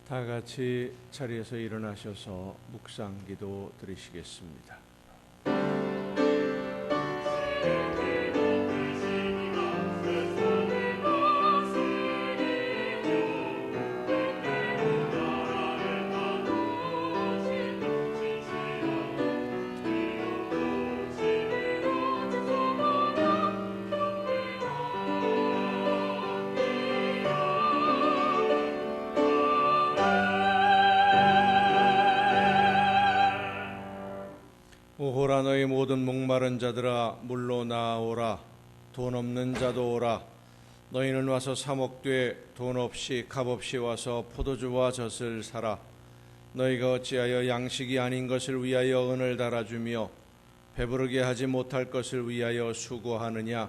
다 같이 자리에서 일어나셔서 묵상기도 드리시겠습니다. 오호라 너희 모든 목마른 자들아 물로 나오라. 돈 없는 자도 오라. 너희는 와서 사 먹되 돈 없이 값 없이 와서 포도주와 젖을 사라. 너희가 어찌하여 양식이 아닌 것을 위하여 은을 달아주며 배부르게 하지 못할 것을 위하여 수고하느냐.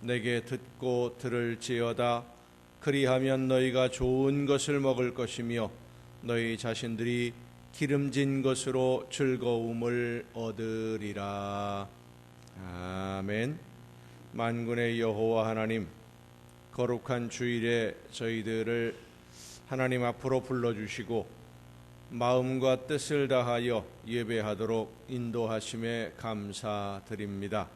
내게 듣고 들을지어다. 그리하면 너희가 좋은 것을 먹을 것이며 너희 자신들이 기름진 것으로 즐거움을 얻으리라. 아멘. 만군의 여호와 하나님, 거룩한 주일에 저희들을 하나님 앞으로 불러주시고 마음과 뜻을 다하여 예배하도록 인도하심에 감사드립니다.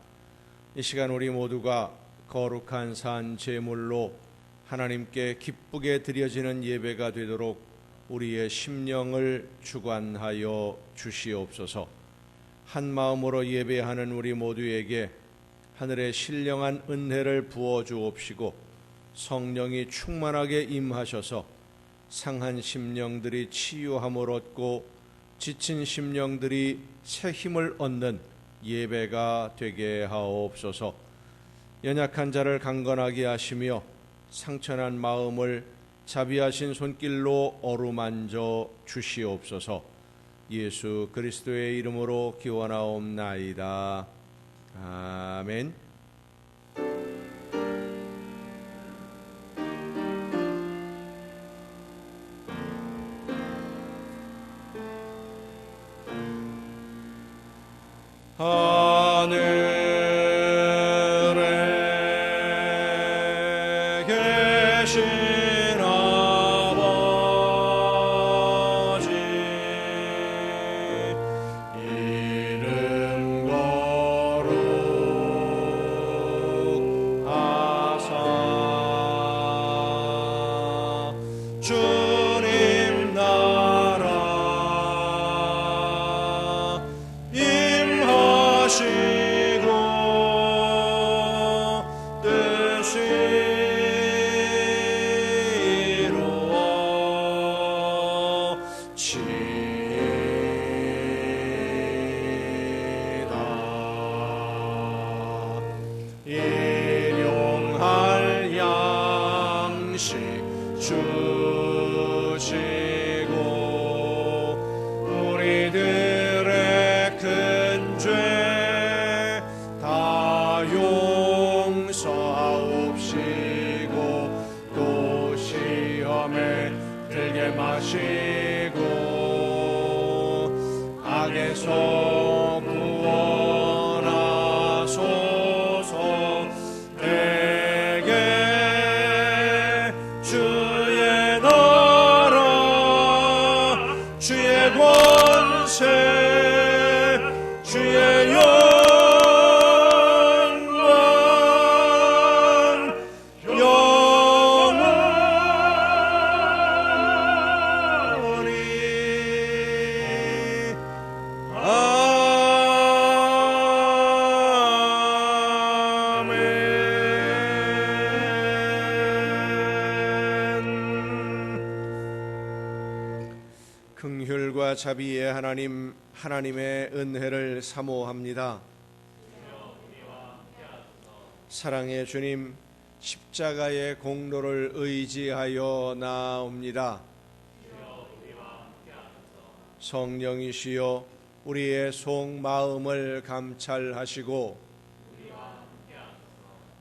이 시간 우리 모두가 거룩한 산 제물로 하나님께 기쁘게 드려지는 예배가 되도록 우리의 심령을 주관하여 주시옵소서. 한 마음으로 예배하는 우리 모두에게 하늘의 신령한 은혜를 부어 주옵시고 성령이 충만하게 임하셔서 상한 심령들이 치유함을 얻고 지친 심령들이 새 힘을 얻는 예배가 되게 하옵소서. 연약한 자를 강건하게 하시며 상처난 마음을 자비하신 손길로 어루만져 주시옵소서. 예수 그리스도의 이름으로 기원하옵나이다. 아멘. 하늘에 계신 주님 나라 임하시고 뜻이 이루어지이다. 일용할 양식 주시고 우리들의 큰 죄 다 용서하옵시고 또 시험에 들게 마시고 악에서 구원하소서. 내게 주의 나라 주의 권세 주의 영광 영원히 긍휼과 자비의 하나님, 하나님의 은혜를 사모합니다. 사랑의 주님, 십자가의 공로를 의지하여 나옵니다. 성령이시여 우리의 속마음을 감찰하시고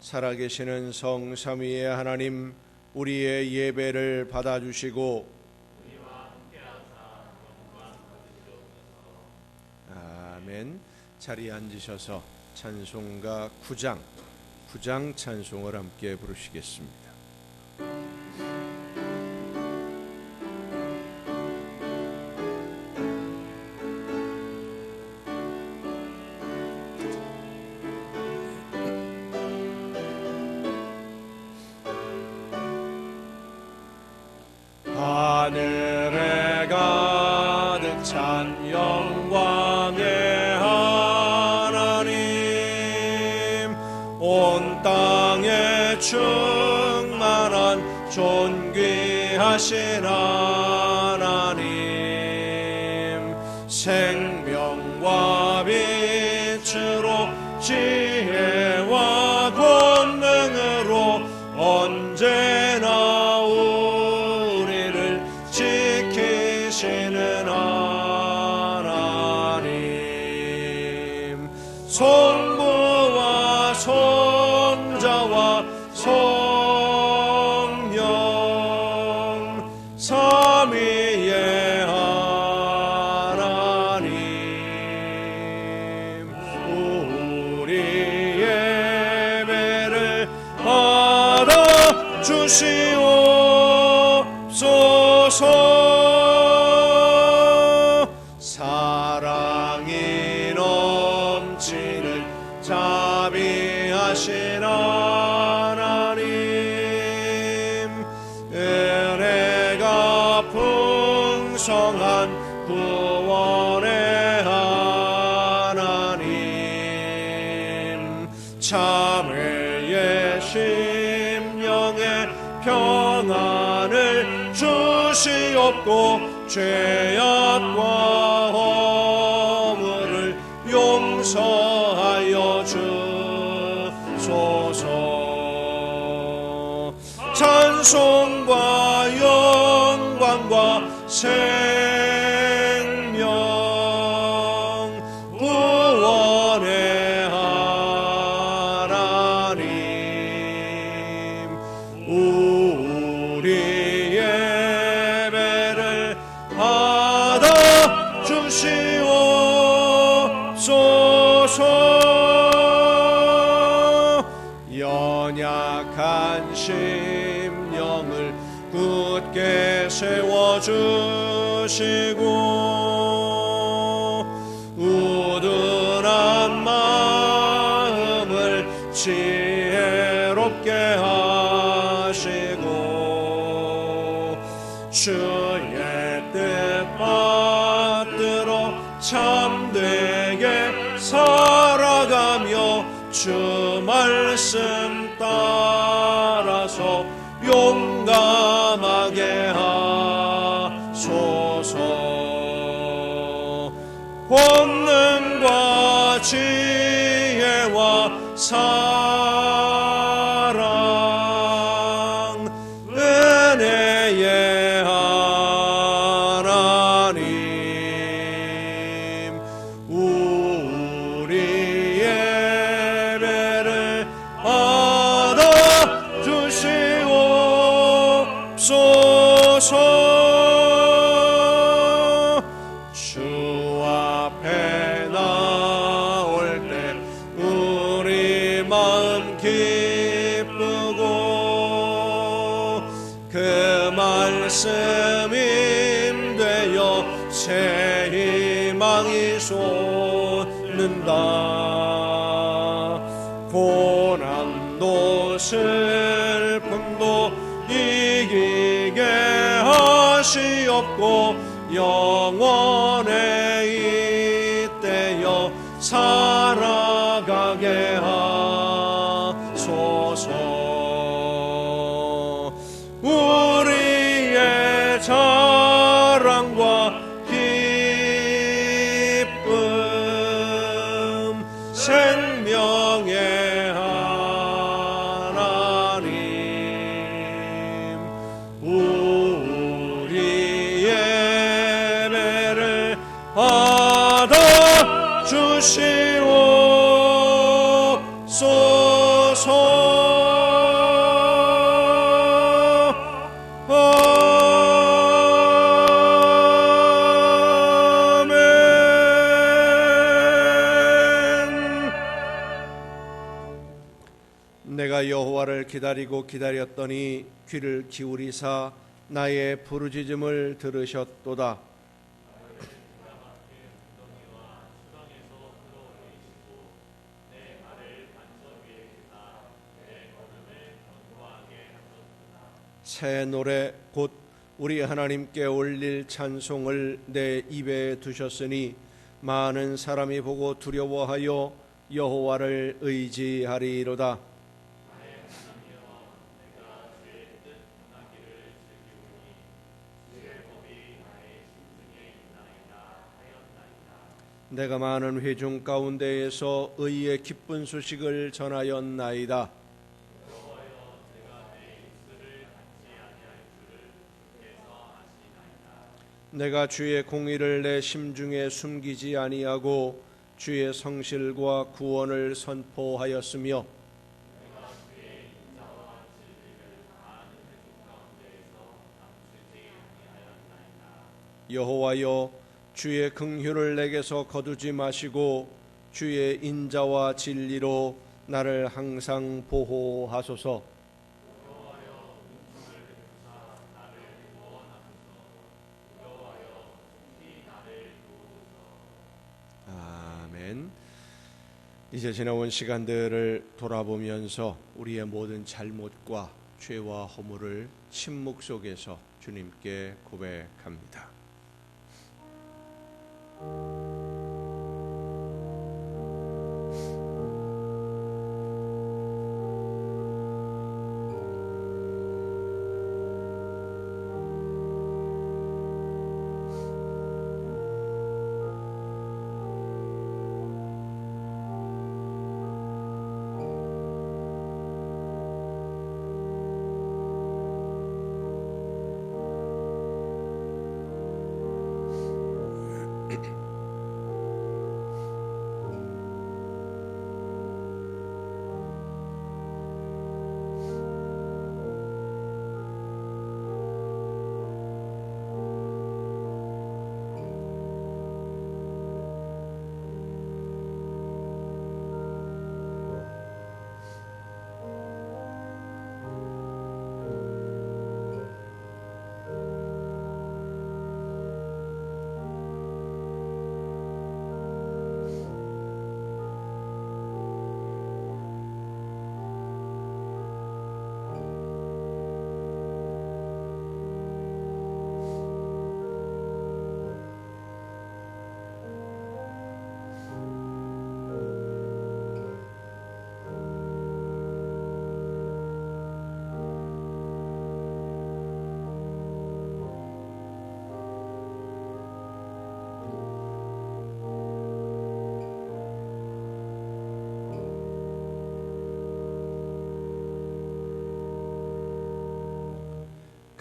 살아계시는 성삼위의 하나님, 우리의 예배를 받아주시고 아멘. 자리에 앉으셔서 찬송가 9장 찬송을 함께 부르시겠습니다. 하늘에 가득 찬 영광의 하나님, 온 땅에 충만한 존귀하신 하나님, 생명과 빛으로 지혜와 권능으로 언제나 우리를 지키시는 하나님, 성부와 성자와 성령 삼위의 하나님, 우리 예배를 받아 주시옵소서. 사랑이 넘치는 자비하신 하나님, 은혜가 풍성한 구원의 하나님, 참회의 심령의 평안을 주시옵고 죄악과 허물을 용서하여 주소서. 찬송과 영광과 생명 구원의 하나님, 우리 예배를 받아 주시옵소서. 연약한 심령을 굳게 세워주시고 우둔한 마음을 지혜롭게 하시고 주의 뜻 받들어 참되게 살아가며 주 말씀 따라서 용감하게 하소서. 권능과 지혜와 사랑 은혜의 하나님, 우리 예배를 받아 주시옵소서. 주 앞에 나올 때 우리 마음 기쁘고 그 말씀 임되어 새 희망이 솟는다. 고난도 슬픔도 이기게 하시옵고 영원에 이때여 살아가게 하소서. 우리의 자랑과 기쁨 생명의 하나님, 우리 예배를 받아 주시옵소서. 내가 여호와를 기다리고 기다렸더니 귀를 기울이사 나의 부르짖음을 들으셨도다. 새 노래 곧 우리 하나님께 올릴 찬송을 내 입에 두셨으니 많은 사람이 보고 두려워하여 여호와를 의지하리로다. 내가 많은 회중 가운데에서 의의 기쁜 소식을 전하였나이다. 내가 주의 공의를 내 심중에 숨기지 아니하고 주의 성실과 구원을 선포하였으며 여호와여 주의 긍휼을 내게서 거두지 마시고 주의 인자와 진리로 나를 항상 보호하소서. 아멘. 이제 지나온 시간들을 돌아보면서 우리의 모든 잘못과 죄와 허물을 침묵 속에서 주님께 고백합니다.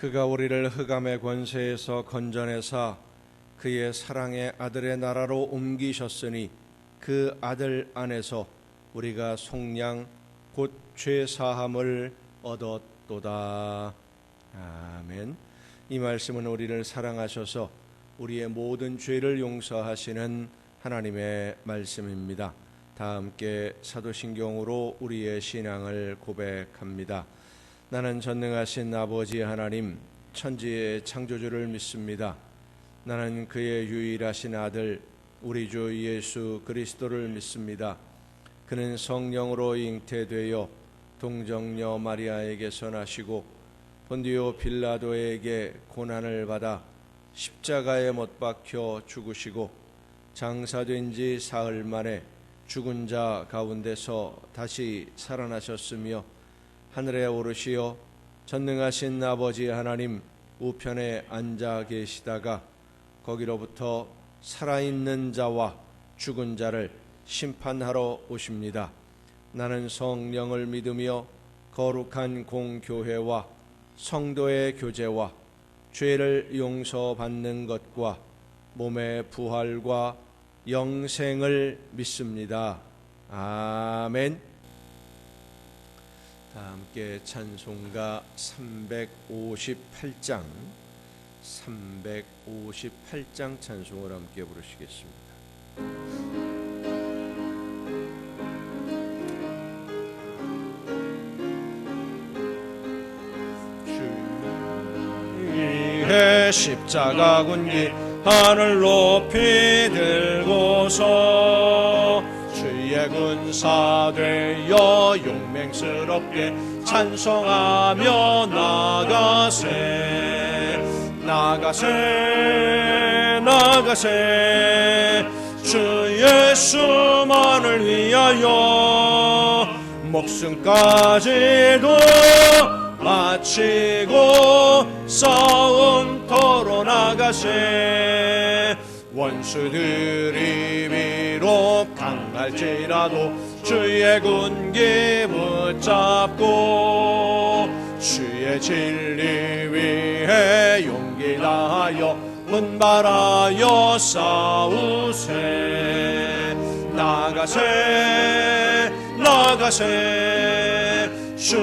그가 우리를 흑암의 권세에서 건져내사 그의 사랑의 아들의 나라로 옮기셨으니 그 아들 안에서 우리가 속량 곧 죄사함을 얻었도다. 아멘. 이 말씀은 우리를 사랑하셔서 우리의 모든 죄를 용서하시는 하나님의 말씀입니다. 다 함께 사도신경으로 우리의 신앙을 고백합니다. 나는 전능하신 아버지 하나님 천지의 창조주를 믿습니다. 나는 그의 유일하신 아들 우리 주 예수 그리스도를 믿습니다. 그는 성령으로 잉태되어 동정녀 마리아에게서 나시고 본디오 빌라도에게 고난을 받아 십자가에 못 박혀 죽으시고 장사된 지 사흘 만에 죽은 자 가운데서 다시 살아나셨으며 하늘에 오르시어 전능하신 아버지 하나님 우편에 앉아 계시다가 거기로부터 살아있는 자와 죽은 자를 심판하러 오십니다. 나는 성령을 믿으며 거룩한 공교회와 성도의 교제와 죄를 용서받는 것과 몸의 부활과 영생을 믿습니다. 아멘. 다 함께 찬송가 358장 찬송을 함께 부르시겠습니다. 주의 십자가 군기 하늘 높이 들고서 주의 군사 되어 용맹스럽게 찬송하며 나가세. 나가세 나가세 주 예수만을 위하여 목숨까지도 바치고 싸움터로 나가세 원수들이 비록 강할지라도 주의 군기 붙잡고 주의 진리 위해 용기 다하여 분발하여 싸우세 나가세 나가세 주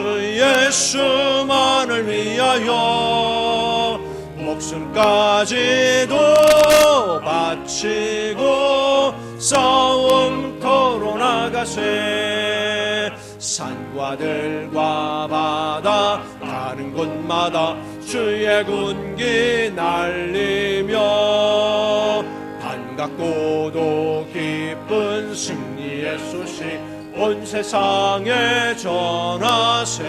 예수만을 위하여 목숨까지도 바치고 싸움터로 나가세 산과 들과 바다 가는 곳마다 주의 군기 날리며 반갑고도 기쁜 승리의 소식 온 세상에 전하세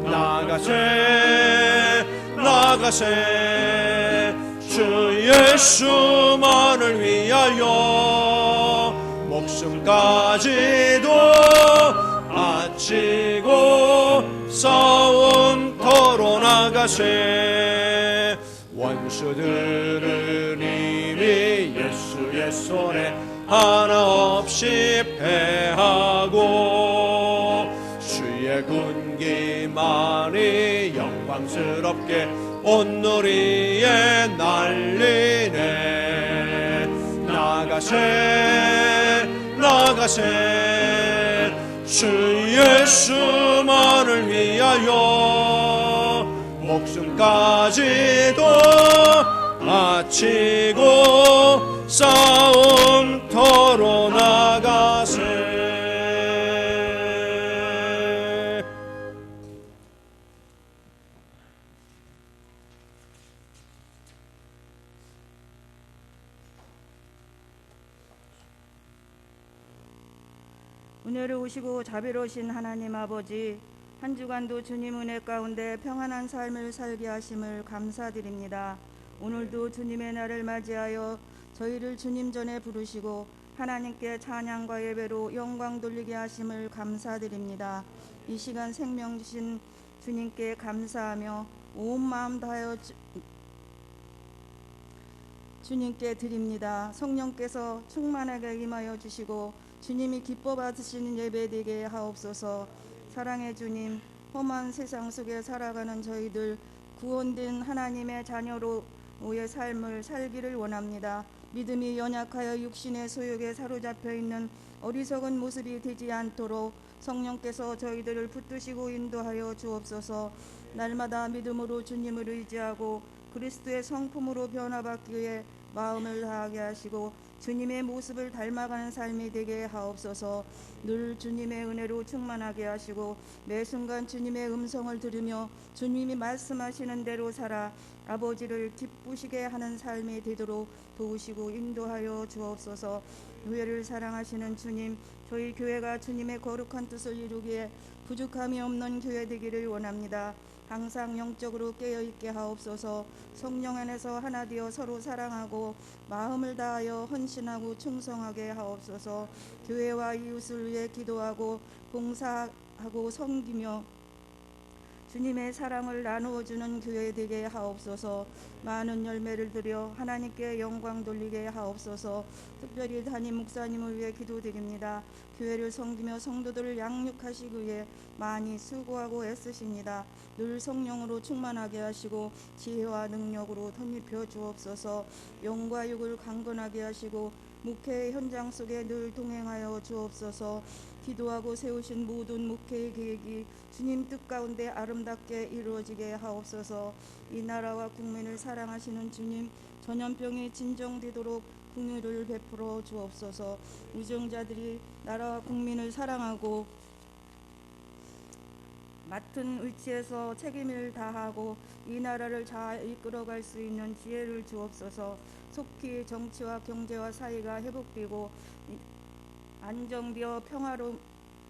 나가세 나가세 주 예수만을 위하여 목숨까지도 바치고 싸움터로 나가세 원수들은 이미 예수의 손에 하나 없이 패하고 주의 군기만이 영광스럽게 온누리에 날리네 나가세 나가세 주 예수만을 위하여 목숨까지도 바치고 싸움터로 나가세 은혜로우시고 자비로우신 하나님 아버지, 한 주간도 주님 은혜 가운데 평안한 삶을 살게 하심을 감사드립니다. 오늘도 주님의 날을 맞이하여 저희를 주님 전에 부르시고 하나님께 찬양과 예배로 영광 돌리게 하심을 감사드립니다. 이 시간 생명 주신 주님께 감사하며 온 마음 다하여 주님께 드립니다. 성령께서 충만하게 임하여 주시고 주님이 기뻐 받으시는 예배 되게 하옵소서. 사랑의 주님, 험한 세상 속에 살아가는 저희들 구원된 하나님의 자녀로의 삶을 살기를 원합니다. 믿음이 연약하여 육신의 소욕에 사로잡혀 있는 어리석은 모습이 되지 않도록 성령께서 저희들을 붙드시고 인도하여 주옵소서. 날마다 믿음으로 주님을 의지하고 그리스도의 성품으로 변화받기 위해 마음을 다하게 하시고 주님의 모습을 닮아가는 삶이 되게 하옵소서. 늘 주님의 은혜로 충만하게 하시고 매 순간 주님의 음성을 들으며 주님이 말씀하시는 대로 살아 아버지를 기쁘시게 하는 삶이 되도록 도우시고 인도하여 주옵소서. 교회를 사랑하시는 주님, 저희 교회가 주님의 거룩한 뜻을 이루기에 부족함이 없는 교회 되기를 원합니다. 항상 영적으로 깨어있게 하옵소서. 성령 안에서 하나 되어 서로 사랑하고 마음을 다하여 헌신하고 충성하게 하옵소서. 교회와 이웃을 위해 기도하고 봉사하고 섬기며 주님의 사랑을 나누어주는 교회 되게 하옵소서. 많은 열매를 드려 하나님께 영광 돌리게 하옵소서. 특별히 담임 목사님을 위해 기도드립니다. 교회를 섬기며 성도들을 양육하시기 위해 많이 수고하고 애쓰십니다. 늘 성령으로 충만하게 하시고 지혜와 능력으로 덧입혀 주옵소서. 영과 육을 강건하게 하시고 목회의 현장 속에 늘 동행하여 주옵소서. 기도하고 세우신 모든 목회의 계획이 주님 뜻 가운데 아름답게 이루어지게 하옵소서. 이 나라와 국민을 사랑하시는 주님, 전염병이 진정되도록 긍휼을 베풀어 주옵소서. 우정자들이 나라와 국민을 사랑하고 맡은 위치에서 책임을 다하고 이 나라를 잘 이끌어갈 수 있는 지혜를 주옵소서. 속히 정치와 경제와 사회가 회복되고 안정되어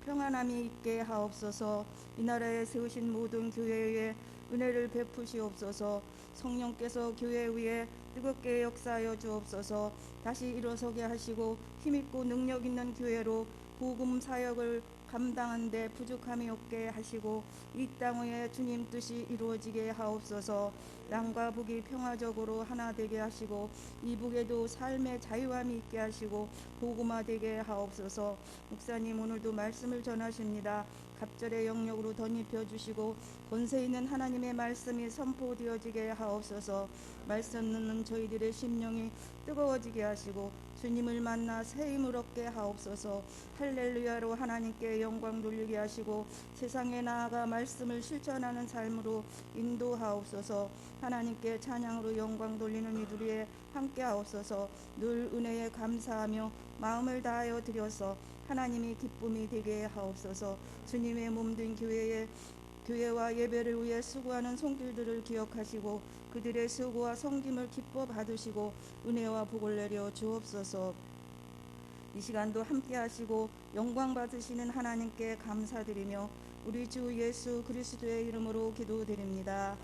평안함이 있게 하옵소서. 이 나라에 세우신 모든 교회에 은혜를 베푸시옵소서. 성령께서 교회 위에 뜨겁게 역사하여 주옵소서. 다시 일어서게 하시고 힘있고 능력 있는 교회로 복음 사역을 감당한 데 부족함이 없게 하시고 이 땅 위에 주님 뜻이 이루어지게 하옵소서. 남과 북이 평화적으로 하나 되게 하시고 이북에도 삶의 자유함이 있게 하시고 복음화되게 하옵소서. 목사님 오늘도 말씀을 전하십니다. 갑절의 영역으로 덧입혀 주시고 권세 있는 하나님의 말씀이 선포되어지게 하옵소서. 말씀 듣는 저희들의 심령이 뜨거워지게 하시고 주님을 만나 새 힘을 얻게 하옵소서. 할렐루야로 하나님께 영광 돌리게 하시고 세상에 나아가 말씀을 실천하는 삶으로 인도하옵소서. 하나님께 찬양으로 영광 돌리는 이들이 함께 하옵소서. 늘 은혜에 감사하며 마음을 다하여 드려서 하나님이 기쁨이 되게 하옵소서. 주님의 몸된 교회와 예배를 위해 수고하는 손길들을 기억하시고 그들의 수고와 섬김을 기뻐 받으시고 은혜와 복을 내려 주옵소서. 이 시간도 함께 하시고 영광 받으시는 하나님께 감사드리며 우리 주 예수 그리스도의 이름으로 기도드립니다.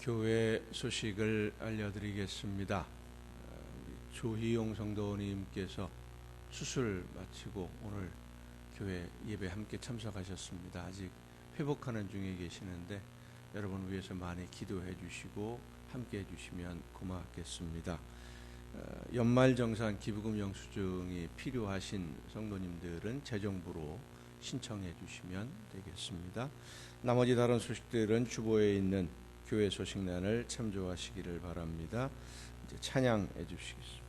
교회 소식을 알려드리겠습니다. 조희용 성도님께서 수술 마치고 오늘 교회 예배 함께 참석하셨습니다. 아직 회복하는 중에 계시는데 여러분 위해서 많이 기도해 주시고 함께 해 주시면 고맙겠습니다. 연말정산 기부금 영수증이 필요하신 성도님들은 재정부로 신청해 주시면 되겠습니다. 나머지 다른 소식들은 주보에 있는 교회 소식란을 참조하시기를 바랍니다. 이제 찬양해 주시겠습니다.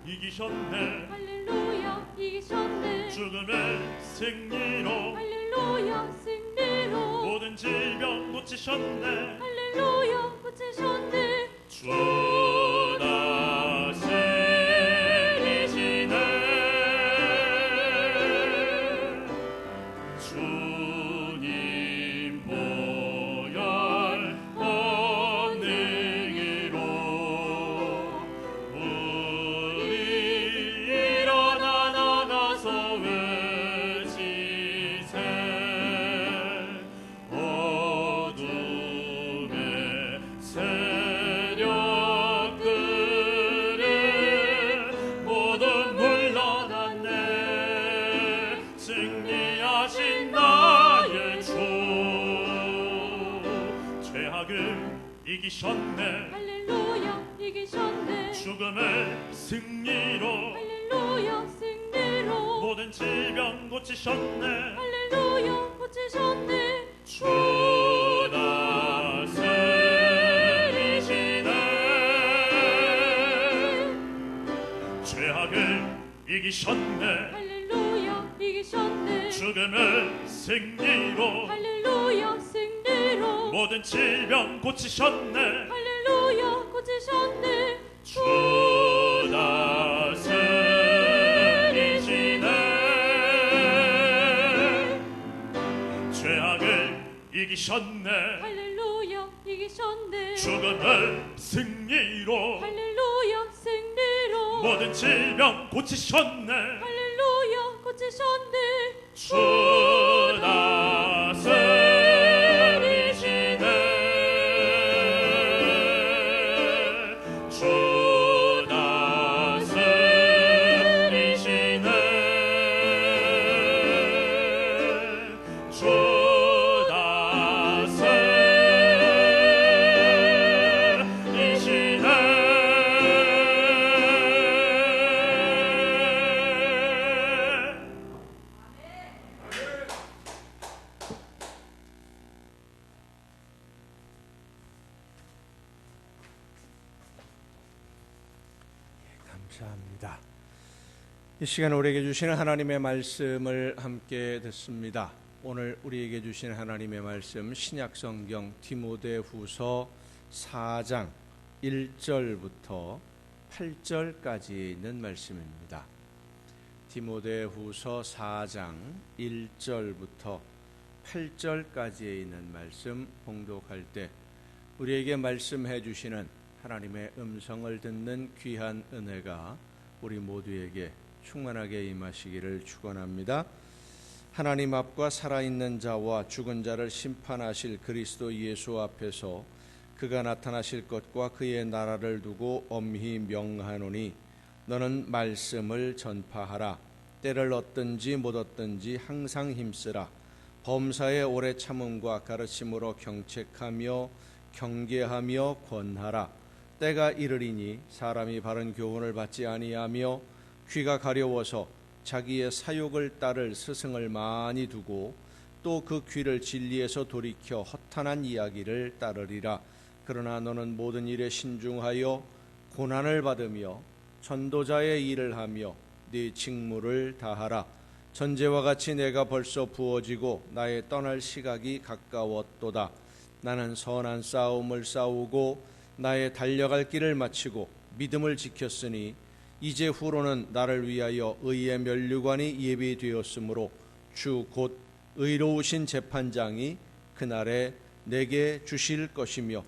이기셨네. 할렐루야 이기셨네. 죽음의 승리로 할렐루야 승리로 모든 질병 고치셨네. 할렐루야 고치셨네. 주 다스리시네. 주님 보혈 권능으로 이기셨네. 할렐루야 이기셨네. 죽음을 승리로 할렐루야 승리로 모든 질병 고치셨네. 할렐루야 고치셨네. 주 다스리시네. 죄악을 이기셨네. 할렐루야 이기셨네. 이기셨네. 죽음을 승리로 할렐루야 승리로. 모든 질병 고치셨네. 할렐루야 고치셨네. 주 다스리시네. 죄악을 이기셨네. 할렐루야 이기셨네. 죽음을 승리로 할렐루야 승리로. 모든 질병 고치셨네. 할렐루야 고치셨네. 주 다스리시네. 주 다스리시네. 주 다스리시네. 감사합니다. 이 시간 우리에게 주시는 하나님의 말씀을 함께 듣습니다. 오늘 우리에게 주신 하나님의 말씀 신약성경 디모데후서 4장 1절부터 8절까지 있는 말씀입니다. 디모데후서 4장 1절부터 8절까지에 있는 말씀 봉독할 때 우리에게 말씀해 주시는 하나님의 음성을 듣는 귀한 은혜가 우리 모두에게 충만하게 임하시기를 축원합니다. 하나님 앞과 살아있는 자와 죽은 자를 심판하실 그리스도 예수 앞에서 그가 나타나실 것과 그의 나라를 두고 엄히 명하노니 너는 말씀을 전파하라. 때를 얻든지 못 얻든지 항상 힘쓰라. 범사의 오래 참음과 가르침으로 경책하며 경계하며 권하라. 때가 이르리니 사람이 바른 교훈을 받지 아니하며 귀가 가려워서 자기의 사욕을 따를 스승을 많이 두고 또 그 귀를 진리에서 돌이켜 허탄한 이야기를 따르리라. 그러나 너는 모든 일에 신중하여 고난을 받으며 전도자의 일을 하며 네 직무를 다하라. 전제와 같이 내가 벌써 부어지고 나의 떠날 시각이 가까웠도다. 나는 선한 싸움을 싸우고 나의 달려갈 길을 마치고 믿음을 지켰으니 이제 후로는 나를 위하여 의의 면류관이 예비되었으므로 주 곧 의로우신 재판장이 그날에 내게 주실 것이며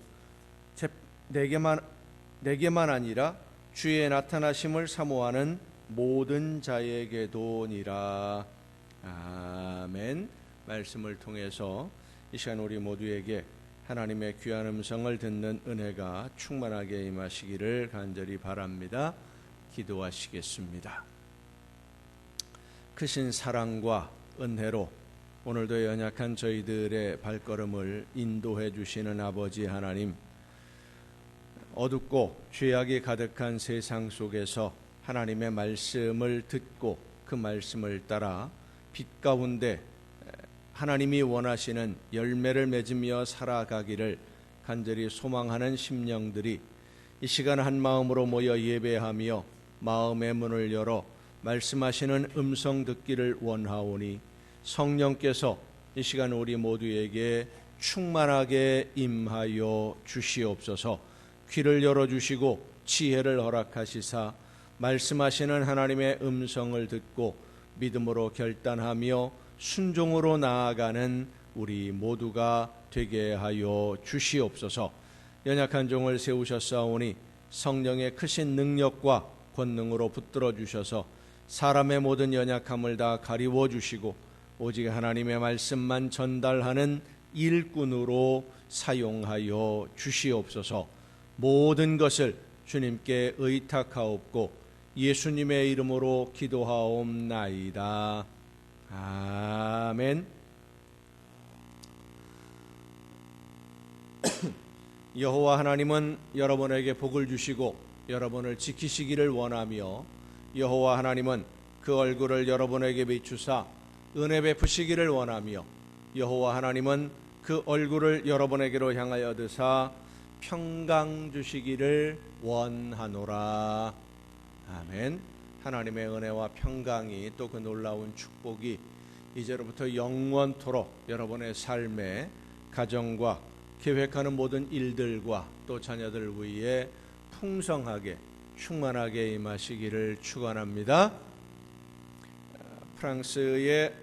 내게만 아니라 주의 나타나심을 사모하는 모든 자에게도니라. 아멘. 말씀을 통해서 이 시간 우리 모두에게 하나님의 귀한 음성을 듣는 은혜가 충만하게 임하시기를 간절히 바랍니다. 기도하시겠습니다. 크신 사랑과 은혜로 오늘도 연약한 저희들의 발걸음을 인도해 주시는 아버지 하나님, 어둡고 죄악이 가득한 세상 속에서 하나님의 말씀을 듣고 그 말씀을 따라 빛 가운데 하나님이 원하시는 열매를 맺으며 살아가기를 간절히 소망하는 심령들이 이 시간 한 마음으로 모여 예배하며 마음의 문을 열어 말씀하시는 음성 듣기를 원하오니 성령께서 이 시간 우리 모두에게 충만하게 임하여 주시옵소서. 귀를 열어주시고 지혜를 허락하시사 말씀하시는 하나님의 음성을 듣고 믿음으로 결단하며 순종으로 나아가는 우리 모두가 되게 하여 주시옵소서. 연약한 종을 세우셨사오니 성령의 크신 능력과 권능으로 붙들어 주셔서 사람의 모든 연약함을 다 가리워 주시고 오직 하나님의 말씀만 전달하는 일꾼으로 사용하여 주시옵소서. 모든 것을 주님께 의탁하옵고 예수님의 이름으로 기도하옵나이다. 아멘. 여호와 하나님은 여러분에게 복을 주시고 여러분을 지키시기를 원하며 여호와 하나님은 그 얼굴을 여러분에게 비추사 은혜 베푸시기를 원하며 여호와 하나님은 그 얼굴을 여러분에게로 향하여 드사 평강 주시기를 원하노라. 아멘. 하나님의 은혜와 평강이 또 그 놀라운 축복이 이제로부터 영원토록 여러분의 삶에 가정과 계획하는 모든 일들과 또 자녀들 위해 풍성하게 충만하게 임하시기를 축원합니다. 프랑스의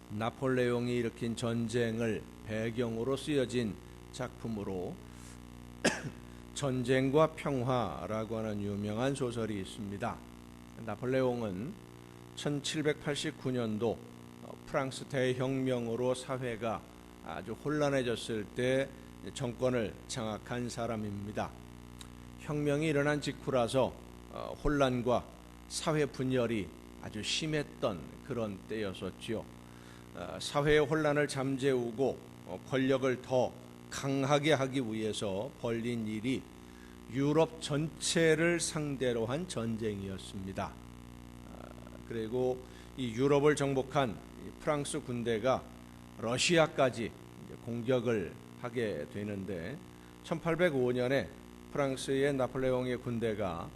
나폴레옹이 일으킨 전쟁을 배경으로 쓰여진 작품으로 전쟁과 평화라고 하는 유명한 소설이 있습니다. 나폴레옹은 1789년도 프랑스 대혁명으로 사회가 아주 혼란해졌을 때 정권을 장악한 사람입니다. 혁명이 일어난 직후라서 혼란과 사회 분열이 아주 심했던 그런 때였었지요. 사회의 혼란을 잠재우고 권력을 더 강하게 하기 위해서 벌린 일이 유럽 전체를 상대로 한 전쟁이었습니다. 그리고 이 유럽을 정복한 프랑스 군대가 러시아까지 공격을 하게 되는데 1805년에 프랑스의 나폴레옹의 군대가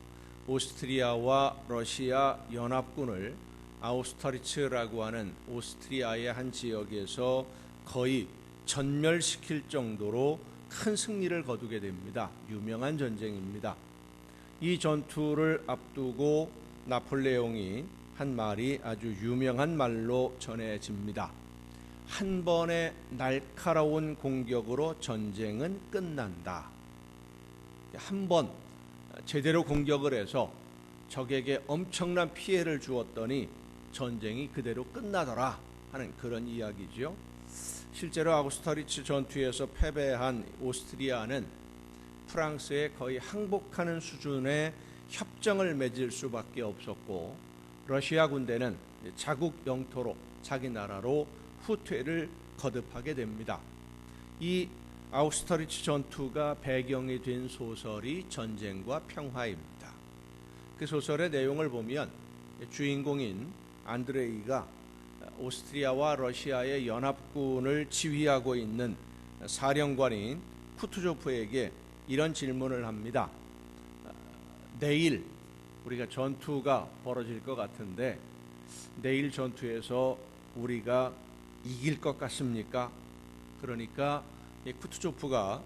오스트리아와 러시아 연합군을 아우스터리츠라고 하는 오스트리아의 한 지역에서 거의 전멸시킬 정도로 큰 승리를 거두게 됩니다. 유명한 전쟁입니다. 이 전투를 앞두고 나폴레옹이 한 말이 아주 유명한 말로 전해집니다. 한 번의 날카로운 공격으로 전쟁은 끝난다. 한 번 제대로 공격을 해서 적에게 엄청난 피해를 주었더니 전쟁이 그대로 끝나더라 하는 그런 이야기죠. 실제로 아우스터리츠 전투에서 패배한 오스트리아는 프랑스에 거의 항복하는 수준의 협정을 맺을 수밖에 없었고 러시아 군대는 자국 영토로 자기 나라로 후퇴를 거듭하게 됩니다. 이 아우스터리츠 전투가 배경이 된 소설이 전쟁과 평화입니다. 그 소설의 내용을 보면 주인공인 안드레이가 오스트리아와 러시아의 연합군을 지휘하고 있는 사령관인 쿠투조프에게 이런 질문을 합니다. 내일 우리가 전투가 벌어질 것 같은데 내일 전투에서 우리가 이길 것 같습니까? 그러니까 쿠투조프가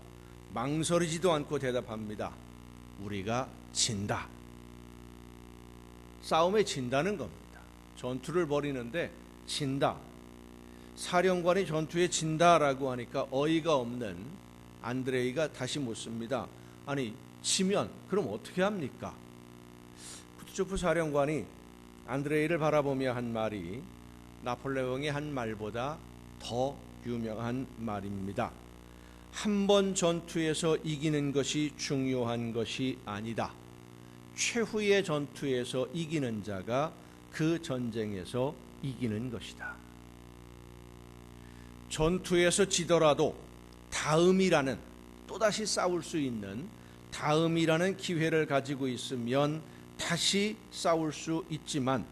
망설이지도 않고 대답합니다. 우리가 진다. 싸움에 진다는 겁니다. 전투를 벌이는데 진다. 사령관이 전투에 진다라고 하니까 어이가 없는 안드레이가 다시 묻습니다. 아니 지면 그럼 어떻게 합니까? 쿠투조프 사령관이 안드레이를 바라보며 한 말이 나폴레옹의 한 말보다 더 유명한 말입니다. 한 번 전투에서 이기는 것이 중요한 것이 아니다. 최후의 전투에서 이기는 자가 그 전쟁에서 이기는 것이다. 전투에서 지더라도 다음이라는 또다시 싸울 수 있는 다음이라는 기회를 가지고 있으면 다시 싸울 수 있지만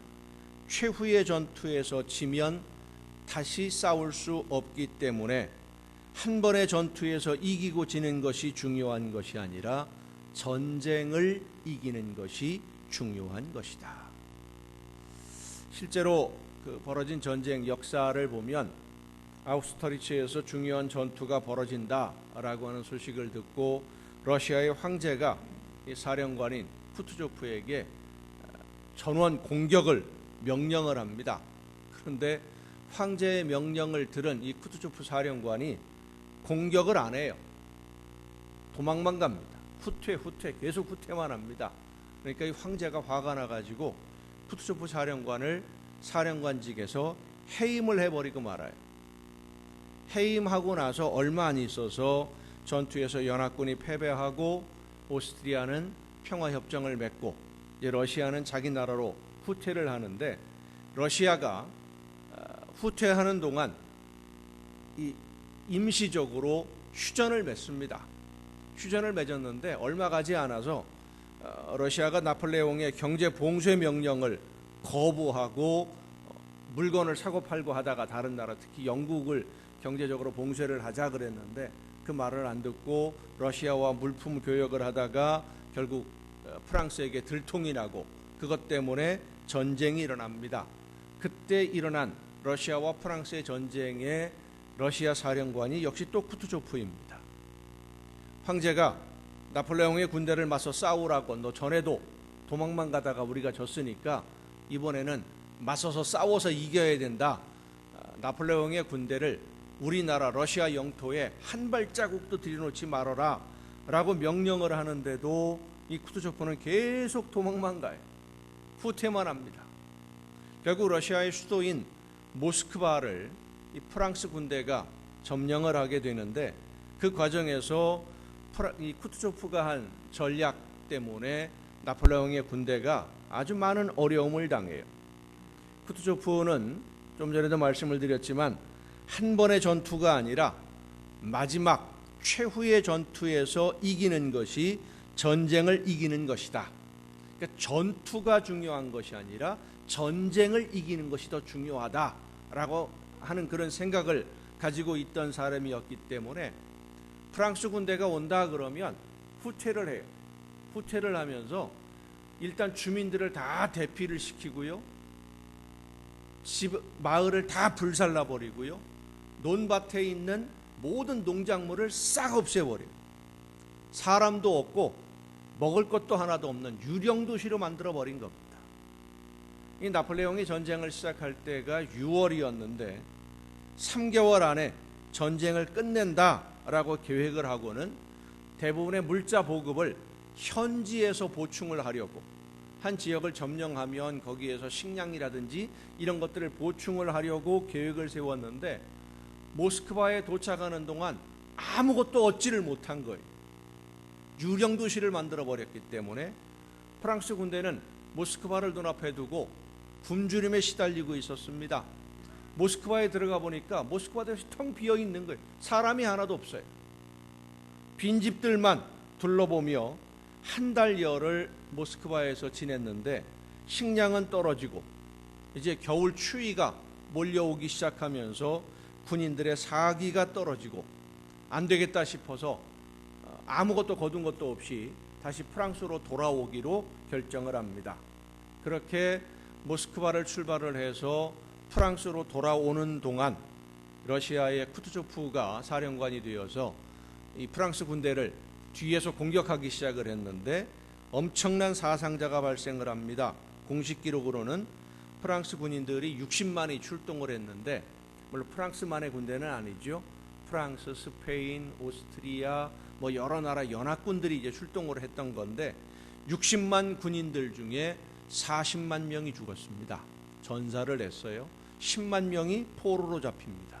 최후의 전투에서 지면 다시 싸울 수 없기 때문에 한 번의 전투에서 이기고 지는 것이 중요한 것이 아니라 전쟁을 이기는 것이 중요한 것이다. 실제로 그 벌어진 전쟁 역사를 보면 아우스터리츠에서 중요한 전투가 벌어진다라고 하는 소식을 듣고 러시아의 황제가 이 사령관인 쿠투조프에게 전원 공격을 명령을 합니다. 그런데 황제의 명령을 들은 이 쿠투조프 사령관이 공격을 안 해요. 도망만 갑니다. 후퇴 계속 후퇴만 합니다. 그러니까 이 황제가 화가 나가지고 쿠투조프 사령관을 사령관직에서 해임을 해버리고 말아요. 해임하고 나서 얼마 안 있어서 전투에서 연합군이 패배하고 오스트리아는 평화협정을 맺고 이제 러시아는 자기 나라로 후퇴를 하는데 러시아가 후퇴하는 동안 이 임시적으로 휴전을 맺습니다. 휴전을 맺었는데 얼마 가지 않아서 러시아가 나폴레옹의 경제 봉쇄 명령을 거부하고 물건을 사고 팔고 하다가 다른 나라 특히 영국을 경제적으로 봉쇄를 하자 그랬는데 그 말을 안 듣고 러시아와 물품 교역을 하다가 결국 프랑스에게 들통이 나고 그것 때문에 전쟁이 일어납니다. 그때 일어난 러시아와 프랑스의 전쟁에 러시아 사령관이 역시 또 쿠투조프입니다. 황제가 나폴레옹의 군대를 맞서 싸우라고, 너 전에도 도망만 가다가 우리가 졌으니까 이번에는 맞서서 싸워서 이겨야 된다. 나폴레옹의 군대를 우리나라 러시아 영토에 한 발자국도 들여놓지 말아라 라고 명령을 하는데도 이 쿠투조프는 계속 도망만 가요. 후퇴만 합니다. 결국 러시아의 수도인 모스크바를 이 프랑스 군대가 점령을 하게 되는데, 그 과정에서 이 쿠투조프가 한 전략 때문에 나폴레옹의 군대가 아주 많은 어려움을 당해요. 쿠투조프는 좀 전에도 말씀을 드렸지만 한 번의 전투가 아니라 마지막 최후의 전투에서 이기는 것이 전쟁을 이기는 것이다. 그러니까 전투가 중요한 것이 아니라 전쟁을 이기는 것이 더 중요하다라고 하는 그런 생각을 가지고 있던 사람이었기 때문에 프랑스 군대가 온다 그러면 후퇴를 해요. 후퇴를 하면서 일단 주민들을 다 대피를 시키고요, 마을을 다 불살라버리고요, 논밭에 있는 모든 농작물을 싹 없애버려요. 사람도 없고 먹을 것도 하나도 없는 유령도시로 만들어버린 겁니다. 이 나폴레옹이 전쟁을 시작할 때가 6월이었는데 3개월 안에 전쟁을 끝낸다라고 계획을 하고는 대부분의 물자 보급을 현지에서 보충을 하려고, 한 지역을 점령하면 거기에서 식량이라든지 이런 것들을 보충을 하려고 계획을 세웠는데 모스크바에 도착하는 동안 아무것도 얻지를 못한 거예요. 유령 도시를 만들어 버렸기 때문에 프랑스 군대는 모스크바를 눈앞에 두고 굶주림에 시달리고 있었습니다. 모스크바에 들어가 보니까 모스크바 도시 텅 비어 있는 거예요. 사람이 하나도 없어요. 빈집들만 둘러보며 한 달여를 모스크바에서 지냈는데 식량은 떨어지고 이제 겨울 추위가 몰려오기 시작하면서 군인들의 사기가 떨어지고 안 되겠다 싶어서 아무것도 거둔 것도 없이 다시 프랑스로 돌아오기로 결정을 합니다. 그렇게 모스크바를 출발을 해서 프랑스로 돌아오는 동안 러시아의 쿠투조프가 사령관이 되어서 이 프랑스 군대를 뒤에서 공격하기 시작을 했는데 엄청난 사상자가 발생을 합니다. 공식 기록으로는 프랑스 군인들이 60만이 출동을 했는데, 물론 프랑스만의 군대는 아니죠. 프랑스, 스페인, 오스트리아 뭐 여러 나라 연합군들이 이제 출동을 했던 건데 60만 군인들 중에 40만 명이 죽었습니다. 전사를 했어요. 10만 명이 포로로 잡힙니다.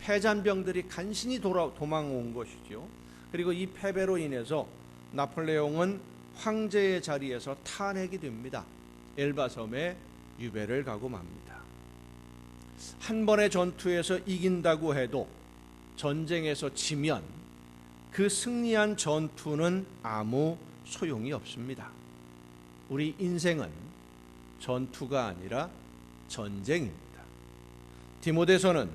패잔병들이 간신히 도망온 것이죠. 그리고 이 패배로 인해서 나폴레옹은 황제의 자리에서 탄핵이 됩니다. 엘바 섬에 유배를 가고 맙니다. 한 번의 전투에서 이긴다고 해도 전쟁에서 지면 그 승리한 전투는 아무 소용이 없습니다. 우리 인생은 전투가 아니라 전쟁입니다. 디모데서는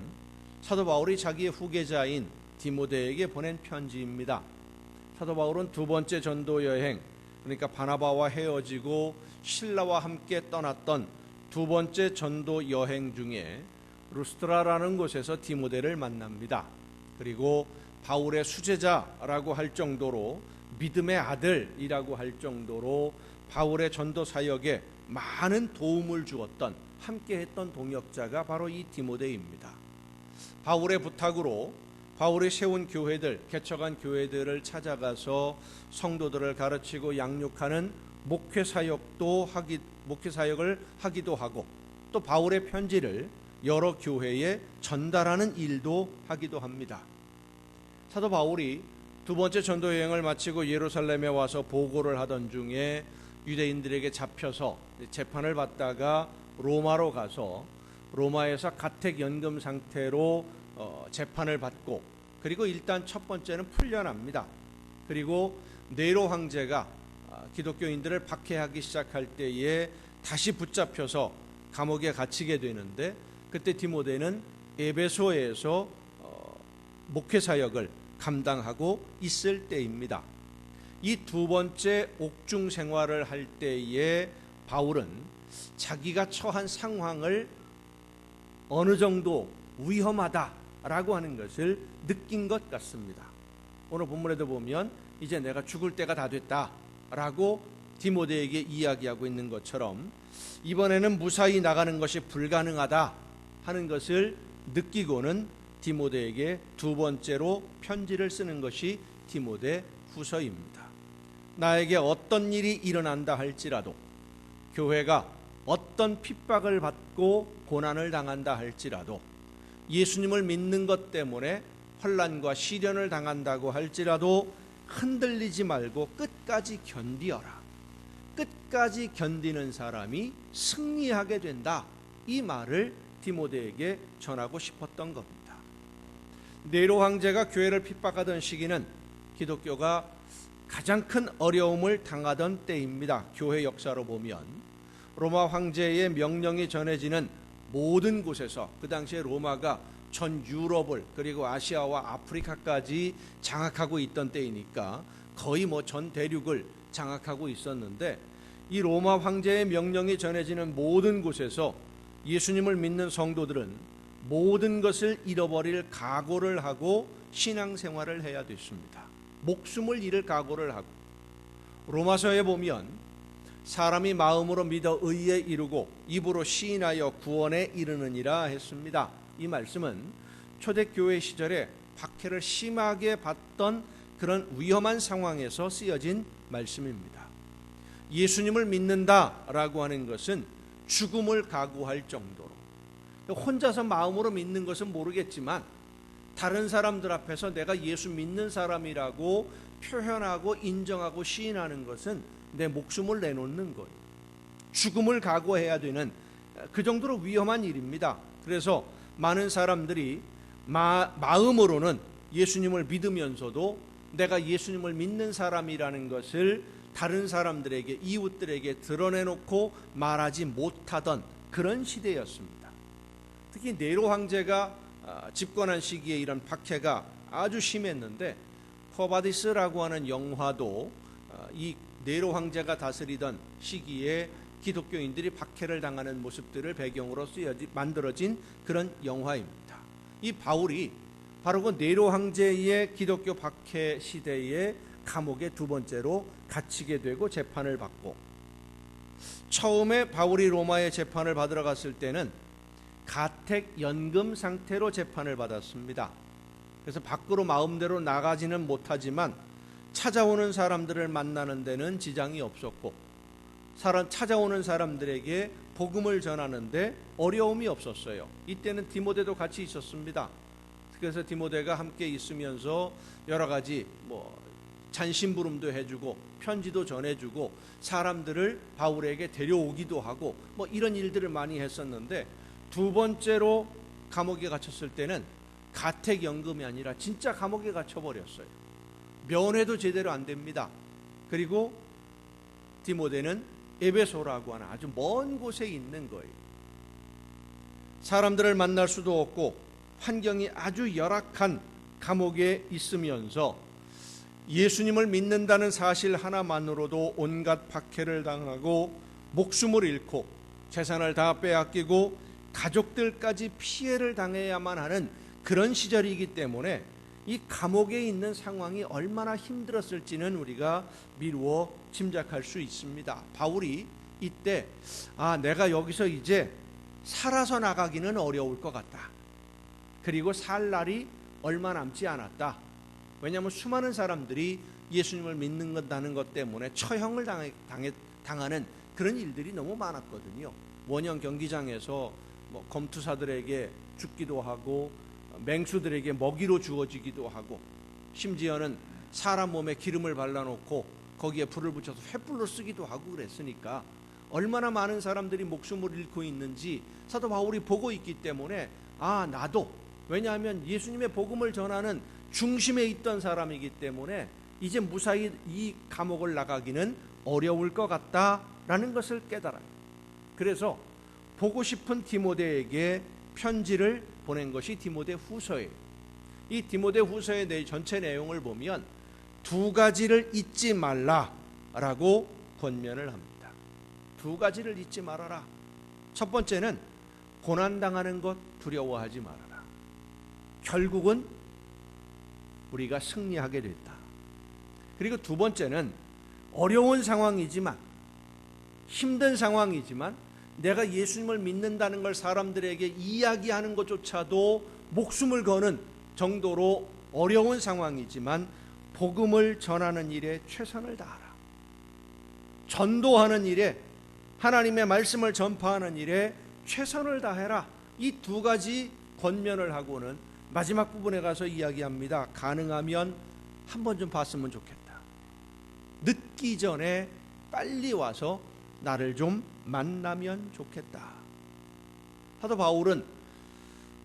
사도 바울이 자기의 후계자인 디모데에게 보낸 편지입니다. 사도 바울은 두 번째 전도 여행, 그러니까 바나바와 헤어지고 실라와 함께 떠났던 두 번째 전도 여행 중에 루스트라라는 곳에서 디모데를 만납니다. 그리고 바울의 수제자라고 할 정도로, 믿음의 아들이라고 할 정도로 바울의 전도 사역에 많은 도움을 주었던, 함께 했던 동역자가 바로 이 디모데입니다. 바울의 부탁으로 바울이 세운 교회들, 개척한 교회들을 찾아가서 성도들을 가르치고 양육하는 목회 사역을 하기도 하고, 또 바울의 편지를 여러 교회에 전달하는 일도 하기도 합니다. 사도 바울이 두 번째 전도 여행을 마치고 예루살렘에 와서 보고를 하던 중에 유대인들에게 잡혀서 재판을 받다가 로마로 가서 로마에서 가택 연금 상태로 재판을 받고, 그리고 일단 첫 번째는 풀려납니다. 그리고 네로 황제가 기독교인들을 박해하기 시작할 때에 다시 붙잡혀서 감옥에 갇히게 되는데, 그때 디모데는 에베소에서 목회 사역을 감당하고 있을 때입니다. 이 두 번째 옥중 생활을 할 때에 바울은 자기가 처한 상황을 어느 정도 위험하다라고 하는 것을 느낀 것 같습니다. 오늘 본문에도 보면 이제 내가 죽을 때가 다 됐다라고 디모데에게 이야기하고 있는 것처럼 이번에는 무사히 나가는 것이 불가능하다 하는 것을 느끼고는 디모데에게 두 번째로 편지를 쓰는 것이 디모데 후서입니다. 나에게 어떤 일이 일어난다 할지라도, 교회가 어떤 핍박을 받고 고난을 당한다 할지라도, 예수님을 믿는 것 때문에 환난과 시련을 당한다고 할지라도 흔들리지 말고 끝까지 견디어라. 끝까지 견디는 사람이 승리하게 된다. 이 말을 디모데에게 전하고 싶었던 겁니다. 네로 황제가 교회를 핍박하던 시기는 기독교가 가장 큰 어려움을 당하던 때입니다. 교회 역사로 보면 로마 황제의 명령이 전해지는 모든 곳에서, 그 당시에 로마가 전 유럽을 그리고 아시아와 아프리카까지 장악하고 있던 때이니까 거의 전 대륙을 장악하고 있었는데, 이 로마 황제의 명령이 전해지는 모든 곳에서 예수님을 믿는 성도들은 모든 것을 잃어버릴 각오를 하고 신앙생활을 해야 됐습니다. 목숨을 잃을 각오를 하고, 로마서에 보면 사람이 마음으로 믿어 의에 이르고 입으로 시인하여 구원에 이르느니라 했습니다. 이 말씀은 초대교회 시절에 박해를 심하게 받던 그런 위험한 상황에서 쓰여진 말씀입니다. 예수님을 믿는다라고 하는 것은 죽음을 각오할 정도로, 혼자서 마음으로 믿는 것은 모르겠지만 다른 사람들 앞에서 내가 예수 믿는 사람이라고 표현하고 인정하고 시인하는 것은 내 목숨을 내놓는 거예요. 죽음을 각오해야 되는 그 정도로 위험한 일입니다. 그래서 많은 사람들이 마음으로는 예수님을 믿으면서도 내가 예수님을 믿는 사람이라는 것을 다른 사람들에게, 이웃들에게 드러내놓고 말하지 못하던 그런 시대였습니다. 특히 네로 황제가 집권한 시기에 이런 박해가 아주 심했는데, 퍼바디스라고 하는 영화도 이 네로 황제가 다스리던 시기에 기독교인들이 박해를 당하는 모습들을 배경으로 만들어진 그런 영화입니다. 이 바울이 바로 그 네로 황제의 기독교 박해 시대에 감옥에 두 번째로 갇히게 되고 재판을 받고, 처음에 바울이 로마에 재판을 받으러 갔을 때는 가택 연금 상태로 재판을 받았습니다. 그래서 밖으로 마음대로 나가지는 못하지만 찾아오는 사람들을 만나는 데는 지장이 없었고, 찾아오는 사람들에게 복음을 전하는데 어려움이 없었어요. 이때는 디모데도 같이 있었습니다. 그래서 디모데가 함께 있으면서 여러 가지 잔심부름도 해주고 편지도 전해주고 사람들을 바울에게 데려오기도 하고 이런 일들을 많이 했었는데, 두 번째로 감옥에 갇혔을 때는 가택연금이 아니라 진짜 감옥에 갇혀버렸어요. 면회도 제대로 안 됩니다. 그리고 디모데는 에베소라고 하는 아주 먼 곳에 있는 거예요. 사람들을 만날 수도 없고 환경이 아주 열악한 감옥에 있으면서 예수님을 믿는다는 사실 하나만으로도 온갖 박해를 당하고 목숨을 잃고 재산을 다 빼앗기고 가족들까지 피해를 당해야만 하는 그런 시절이기 때문에 이 감옥에 있는 상황이 얼마나 힘들었을지는 우리가 미루어 짐작할 수 있습니다. 바울이 이때 내가 여기서 이제 살아서 나가기는 어려울 것 같다. 그리고 살 날이 얼마 남지 않았다. 왜냐하면 수많은 사람들이 예수님을 믿는다는 것 때문에 처형을 당하는 그런 일들이 너무 많았거든요. 원형 경기장에서 검투사들에게 죽기도 하고 맹수들에게 먹이로 주어지기도 하고, 심지어는 사람 몸에 기름을 발라놓고 거기에 불을 붙여서 횃불로 쓰기도 하고 그랬으니까 얼마나 많은 사람들이 목숨을 잃고 있는지 사도 바울이 보고 있기 때문에 나도, 왜냐하면 예수님의 복음을 전하는 중심에 있던 사람이기 때문에 이제 무사히 이 감옥을 나가기는 어려울 것 같다라는 것을 깨달아요. 그래서 보고 싶은 디모데에게 편지를 보낸 것이 디모데 후서예요. 이 디모데 후서의 전체 내용을 보면 두 가지를 잊지 말라라고 권면을 합니다. 두 가지를 잊지 말아라. 첫 번째는 고난당하는 것 두려워하지 말아라. 결국은 우리가 승리하게 됐다. 그리고 두 번째는 어려운 상황이지만, 힘든 상황이지만 내가 예수님을 믿는다는 걸 사람들에게 이야기하는 것조차도 목숨을 거는 정도로 어려운 상황이지만 복음을 전하는 일에 최선을 다하라. 전도하는 일에, 하나님의 말씀을 전파하는 일에 최선을 다해라. 이 두 가지 권면을 하고는 마지막 부분에 가서 이야기합니다. 가능하면 한 번 좀 봤으면 좋겠다. 늦기 전에 빨리 와서 나를 좀 만나면 좋겠다. 사도 바울은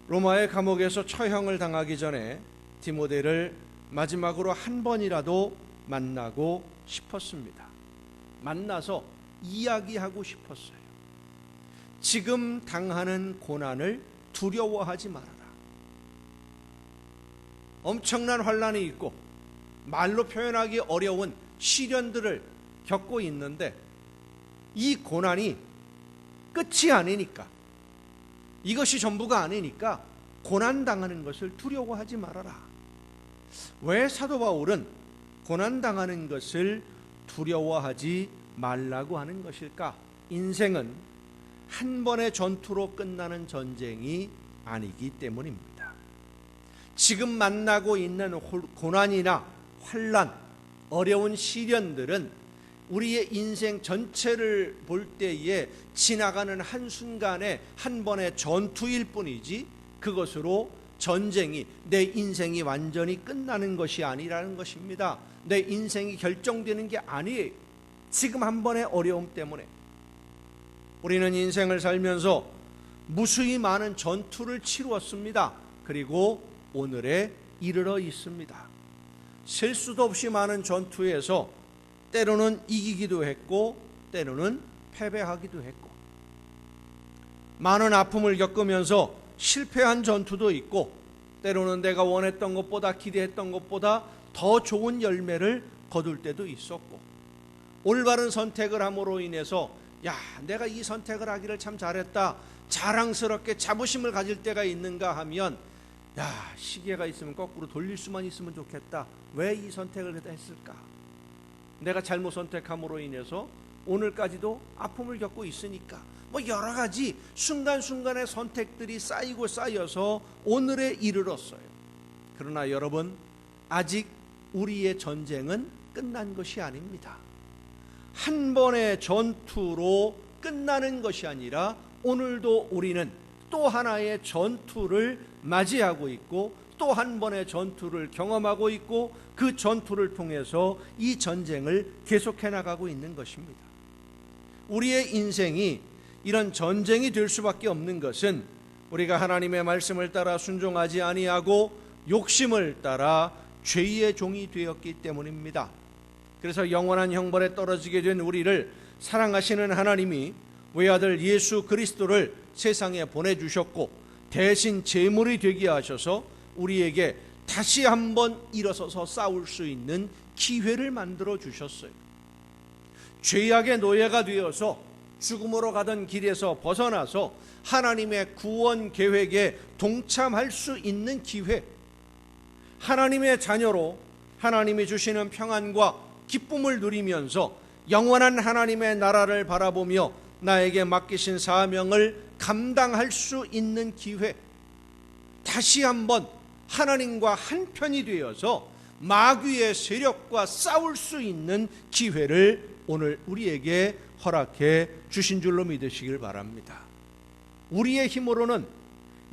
로마의 감옥에서 처형을 당하기 전에 디모데를 마지막으로 한 번이라도 만나고 싶었습니다. 만나서 이야기하고 싶었어요. 지금 당하는 고난을 두려워하지 말아라. 엄청난 환난이 있고 말로 표현하기 어려운 시련들을 겪고 있는데 이 고난이 끝이 아니니까, 이것이 전부가 아니니까 고난당하는 것을 두려워하지 말아라. 왜 사도 바울은 고난당하는 것을 두려워하지 말라고 하는 것일까? 인생은 한 번의 전투로 끝나는 전쟁이 아니기 때문입니다. 지금 만나고 있는 고난이나 환난, 어려운 시련들은 우리의 인생 전체를 볼 때에 지나가는 한순간의 한 번의 전투일 뿐이지 그것으로 전쟁이, 내 인생이 완전히 끝나는 것이 아니라는 것입니다. 내 인생이 결정되는 게 아니에요. 지금 한 번의 어려움 때문에 우리는 인생을 살면서 무수히 많은 전투를 치루었습니다. 그리고 오늘에 이르러 있습니다. 셀 수도 없이 많은 전투에서 때로는 이기기도 했고 때로는 패배하기도 했고, 많은 아픔을 겪으면서 실패한 전투도 있고, 때로는 내가 원했던 것보다, 기대했던 것보다 더 좋은 열매를 거둘 때도 있었고, 올바른 선택을 함으로 인해서 야, 내가 이 선택을 하기를 참 잘했다, 자랑스럽게 자부심을 가질 때가 있는가 하면 야, 시계가 있으면 거꾸로 돌릴 수만 있으면 좋겠다. 왜 이 선택을 했을까? 내가 잘못 선택함으로 인해서 오늘까지도 아픔을 겪고 있으니까, 뭐 여러 가지 순간순간의 선택들이 쌓이고 쌓여서 오늘에 이르렀어요. 그러나 여러분, 아직 우리의 전쟁은 끝난 것이 아닙니다. 한 번의 전투로 끝나는 것이 아니라 오늘도 우리는 또 하나의 전투를 맞이하고 있고 또 한 번의 전투를 경험하고 있고 그 전투를 통해서 이 전쟁을 계속해 나가고 있는 것입니다. 우리의 인생이 이런 전쟁이 될 수밖에 없는 것은 우리가 하나님의 말씀을 따라 순종하지 아니하고 욕심을 따라 죄의 종이 되었기 때문입니다. 그래서 영원한 형벌에 떨어지게 된 우리를 사랑하시는 하나님이 외아들 예수 그리스도를 세상에 보내주셨고 대신 제물이 되게 하셔서 우리에게 다시 한번 일어서서 싸울 수 있는 기회를 만들어 주셨어요. 죄악의 노예가 되어서 죽음으로 가던 길에서 벗어나서 하나님의 구원 계획에 동참할 수 있는 기회, 하나님의 자녀로 하나님이 주시는 평안과 기쁨을 누리면서 영원한 하나님의 나라를 바라보며 나에게 맡기신 사명을 감당할 수 있는 기회, 다시 한번 하나님과 한편이 되어서 마귀의 세력과 싸울 수 있는 기회를 오늘 우리에게 허락해 주신 줄로 믿으시길 바랍니다. 우리의 힘으로는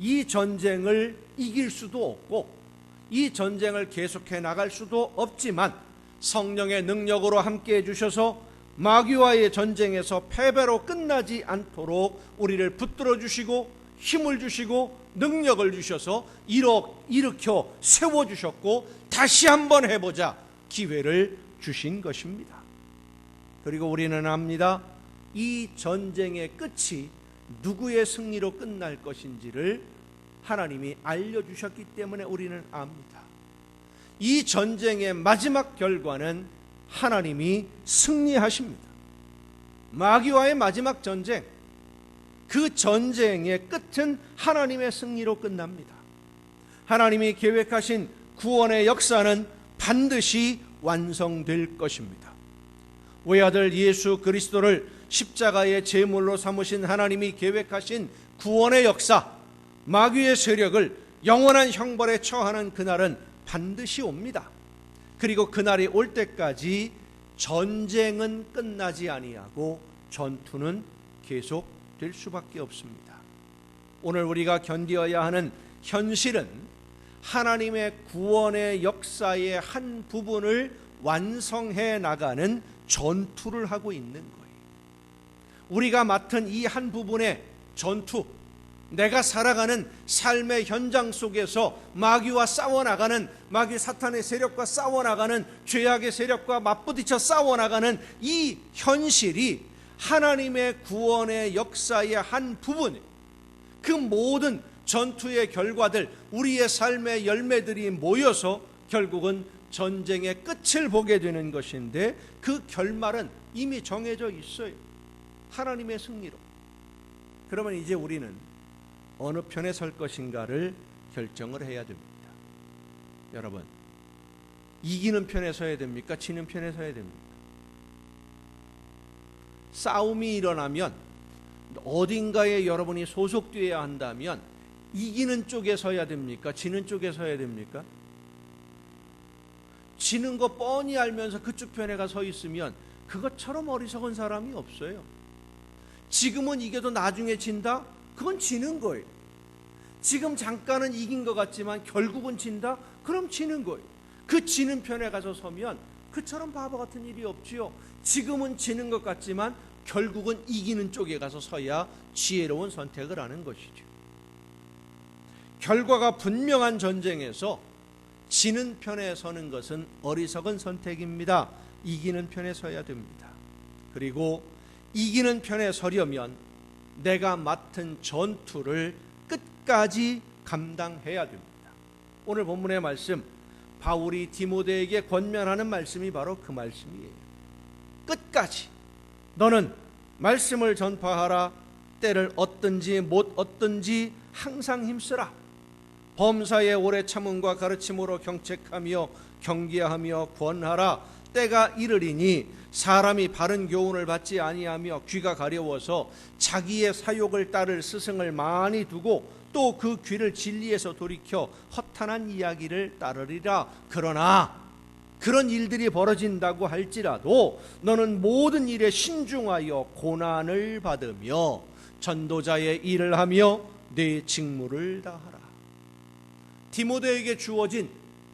이 전쟁을 이길 수도 없고 이 전쟁을 계속해 나갈 수도 없지만 성령의 능력으로 함께해 주셔서 마귀와의 전쟁에서 패배로 끝나지 않도록 우리를 붙들어 주시고 힘을 주시고 능력을 주셔서 일으켜 세워주셨고 다시 한번 해보자 기회를 주신 것입니다. 그리고 우리는 압니다. 이 전쟁의 끝이 누구의 승리로 끝날 것인지를 하나님이 알려주셨기 때문에 우리는 압니다. 이 전쟁의 마지막 결과는 하나님이 승리하십니다. 마귀와의 마지막 전쟁, 그 전쟁의 끝은 하나님의 승리로 끝납니다. 하나님이 계획하신 구원의 역사는 반드시 완성될 것입니다. 외아들 예수 그리스도를 십자가의 제물로 삼으신 하나님이 계획하신 구원의 역사, 마귀의 세력을 영원한 형벌에 처하는 그날은 반드시 옵니다. 그리고 그날이 올 때까지 전쟁은 끝나지 아니하고 전투는 계속될 수밖에 없습니다. 오늘 우리가 견디어야 하는 현실은 하나님의 구원의 역사의 한 부분을 완성해 나가는 전투를 하고 있는 거예요. 우리가 맡은 이 한 부분의 전투, 내가 살아가는 삶의 현장 속에서 마귀와 싸워나가는, 마귀 사탄의 세력과 싸워나가는, 죄악의 세력과 맞부딪혀 싸워나가는 이 현실이 하나님의 구원의 역사의 한 부분, 그 모든 전투의 결과들, 우리의 삶의 열매들이 모여서 결국은 전쟁의 끝을 보게 되는 것인데, 그 결말은 이미 정해져 있어요. 하나님의 승리로. 그러면 이제 우리는 어느 편에 설 것인가를 결정을 해야 됩니다. 여러분, 이기는 편에 서야 됩니까? 지는 편에 서야 됩니까? 싸움이 일어나면 어딘가에 여러분이 소속되어야 한다면 이기는 쪽에 서야 됩니까? 지는 쪽에 서야 됩니까? 지는 거 뻔히 알면서 그쪽 편에 가 서 있으면 그것처럼 어리석은 사람이 없어요. 지금은 이겨도 나중에 진다? 그건 지는 거예요. 지금 잠깐은 이긴 것 같지만 결국은 진다? 그럼 지는 거예요. 그 지는 편에 가서 서면 그처럼 바보 같은 일이 없지요. 지금은 지는 것 같지만 결국은 이기는 쪽에 가서 서야 지혜로운 선택을 하는 것이죠. 결과가 분명한 전쟁에서 지는 편에 서는 것은 어리석은 선택입니다. 이기는 편에 서야 됩니다. 그리고 이기는 편에 서려면 내가 맡은 전투를 끝까지 감당해야 됩니다. 오늘 본문의 말씀, 바울이 디모데에게 권면하는 말씀이 바로 그 말씀이에요. 끝까지 너는 말씀을 전파하라. 때를 얻든지 못 얻든지 항상 힘쓰라. 범사의 오래 참음과 가르침으로 경책하며 경계하며 권하라. 때가 이르리니 사람이 바른 교훈을 받지 아니하며 귀가 가려워서 자기의 사욕을 따를 스승을 많이 두고 또 그 귀를 진리에서 돌이켜 허탄한 이야기를 따르리라. 그러나 그런 일들이 벌어진다고 할지라도 너는 모든 일에 신중하여 고난을 받으며 전도자의 일을 하며 내 직무를 다하라. 디모데에게 주어진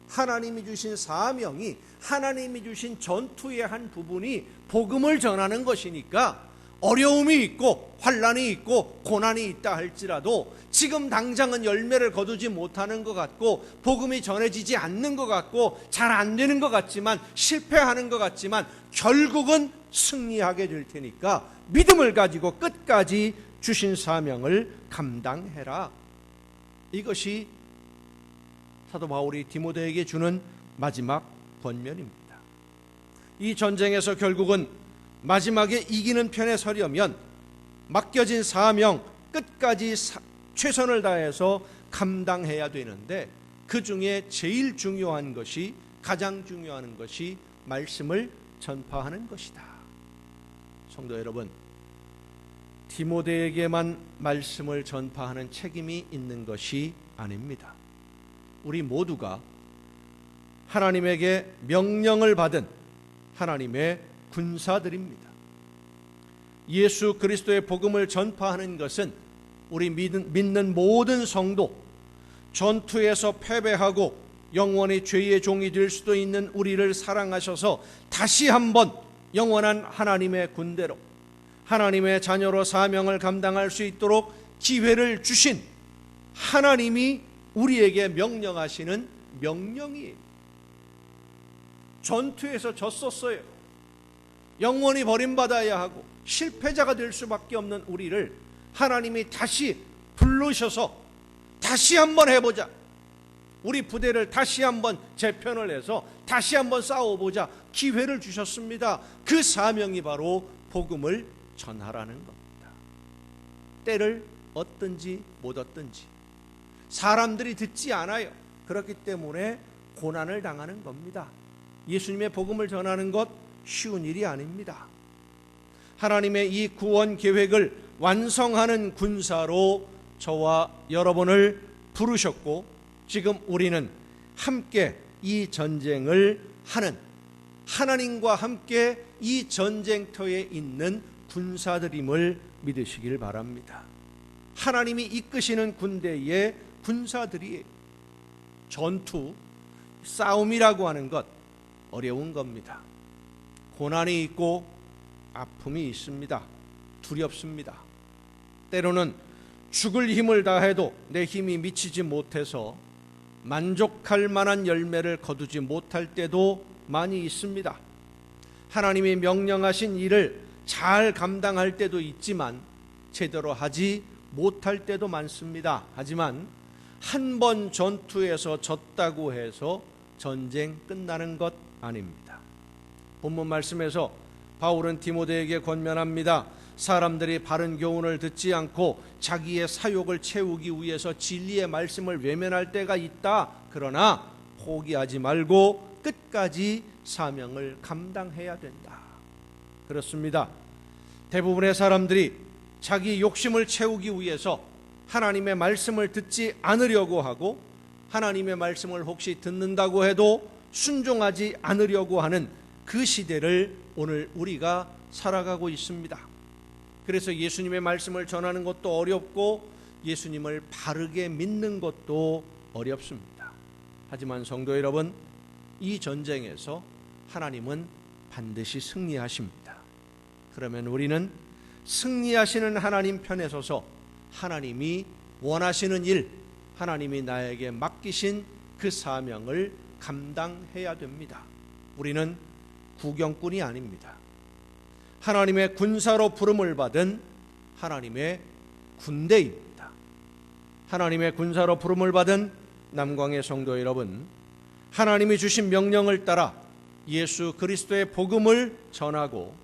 하나님이 주신 사명이, 하나님이 주신 전투의 한 부분이 복음을 전하는 것이니까 어려움이 있고 환난이 있고 고난이 있다 할지라도 지금 당장은 열매를 거두지 못하는 것 같고 복음이 전해지지 않는 것 같고 잘 안 되는 것 같지만 실패하는 것 같지만 결국은 승리하게 될 테니까 믿음을 가지고 끝까지 주신 사명을 감당해라. 이것이 사도 바울이 디모데에게 주는 마지막 권면입니다. 이 전쟁에서 결국은 마지막에 이기는 편에 서려면 맡겨진 사명 끝까지 최선을 다해서 감당해야 되는데, 그 중에 제일 중요한 것이, 가장 중요한 것이 말씀을 전파하는 것이다. 성도 여러분, 디모데에게만 말씀을 전파하는 책임이 있는 것이 아닙니다. 우리 모두가 하나님에게 명령을 받은 하나님의 군사들입니다. 예수 그리스도의 복음을 전파하는 것은 우리 믿는 모든 성도, 전투에서 패배하고 영원히 죄의 종이 될 수도 있는 우리를 사랑하셔서 다시 한번 영원한 하나님의 군대로, 하나님의 자녀로 사명을 감당할 수 있도록 기회를 주신 하나님이 우리에게 명령하시는 명령이에요. 전투에서 졌었어요. 영원히 버림받아야 하고 실패자가 될 수밖에 없는 우리를 하나님이 다시 부르셔서 다시 한번 해보자. 우리 부대를 다시 한번 재편을 해서 다시 한번 싸워보자 기회를 주셨습니다. 그 사명이 바로 복음을 전하라는 겁니다. 때를 얻든지 못 얻든지 사람들이 듣지 않아요. 그렇기 때문에 고난을 당하는 겁니다. 예수님의 복음을 전하는 것 쉬운 일이 아닙니다. 하나님의 이 구원 계획을 완성하는 군사로 저와 여러분을 부르셨고 지금 우리는 함께 이 전쟁을 하는, 하나님과 함께 이 전쟁터에 있는 군사들임을 믿으시길 바랍니다. 하나님이 이끄시는 군대의 군사들이에요. 전투, 싸움이라고 하는 것 어려운 겁니다. 고난이 있고 아픔이 있습니다. 두렵습니다. 때로는 죽을 힘을 다해도 내 힘이 미치지 못해서 만족할 만한 열매를 거두지 못할 때도 많이 있습니다. 하나님이 명령하신 일을 잘 감당할 때도 있지만 제대로 하지 못할 때도 많습니다. 하지만 한 번 전투에서 졌다고 해서 전쟁 끝나는 것 아닙니다. 본문 말씀에서 바울은 디모데에게 권면합니다. 사람들이 바른 교훈을 듣지 않고 자기의 사욕을 채우기 위해서 진리의 말씀을 외면할 때가 있다. 그러나 포기하지 말고 끝까지 사명을 감당해야 된다. 그렇습니다. 대부분의 사람들이 자기 욕심을 채우기 위해서 하나님의 말씀을 듣지 않으려고 하고 하나님의 말씀을 혹시 듣는다고 해도 순종하지 않으려고 하는 그 시대를 오늘 우리가 살아가고 있습니다. 그래서 예수님의 말씀을 전하는 것도 어렵고 예수님을 바르게 믿는 것도 어렵습니다. 하지만 성도 여러분, 이 전쟁에서 하나님은 반드시 승리하십니다. 그러면 우리는 승리하시는 하나님 편에 서서 하나님이 원하시는 일, 하나님이 나에게 맡기신 그 사명을 감당해야 됩니다. 우리는 구경꾼이 아닙니다. 하나님의 군사로 부름을 받은 하나님의 군대입니다. 하나님의 군사로 부름을 받은 남광의 성도 여러분, 하나님이 주신 명령을 따라 예수 그리스도의 복음을 전하고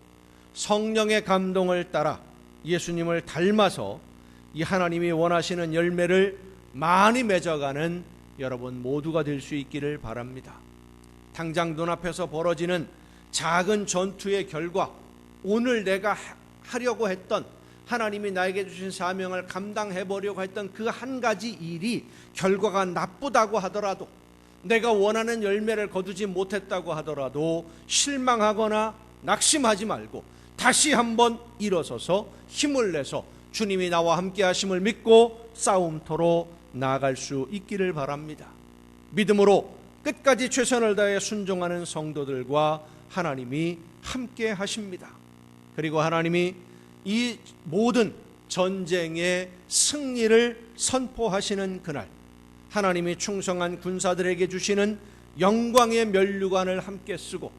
성령의 감동을 따라 예수님을 닮아서 이 하나님이 원하시는 열매를 많이 맺어가는 여러분 모두가 될 수 있기를 바랍니다. 당장 눈앞에서 벌어지는 작은 전투의 결과, 오늘 내가 하려고 했던 하나님이 나에게 주신 사명을 감당해 보려고 했던 그 한 가지 일이 결과가 나쁘다고 하더라도, 내가 원하는 열매를 거두지 못했다고 하더라도 실망하거나 낙심하지 말고 다시 한번 일어서서 힘을 내서 주님이 나와 함께 하심을 믿고 싸움터로 나아갈 수 있기를 바랍니다. 믿음으로 끝까지 최선을 다해 순종하는 성도들과 하나님이 함께 하십니다. 그리고 하나님이 이 모든 전쟁의 승리를 선포하시는 그날, 하나님이 충성한 군사들에게 주시는 영광의 면류관을 함께 쓰고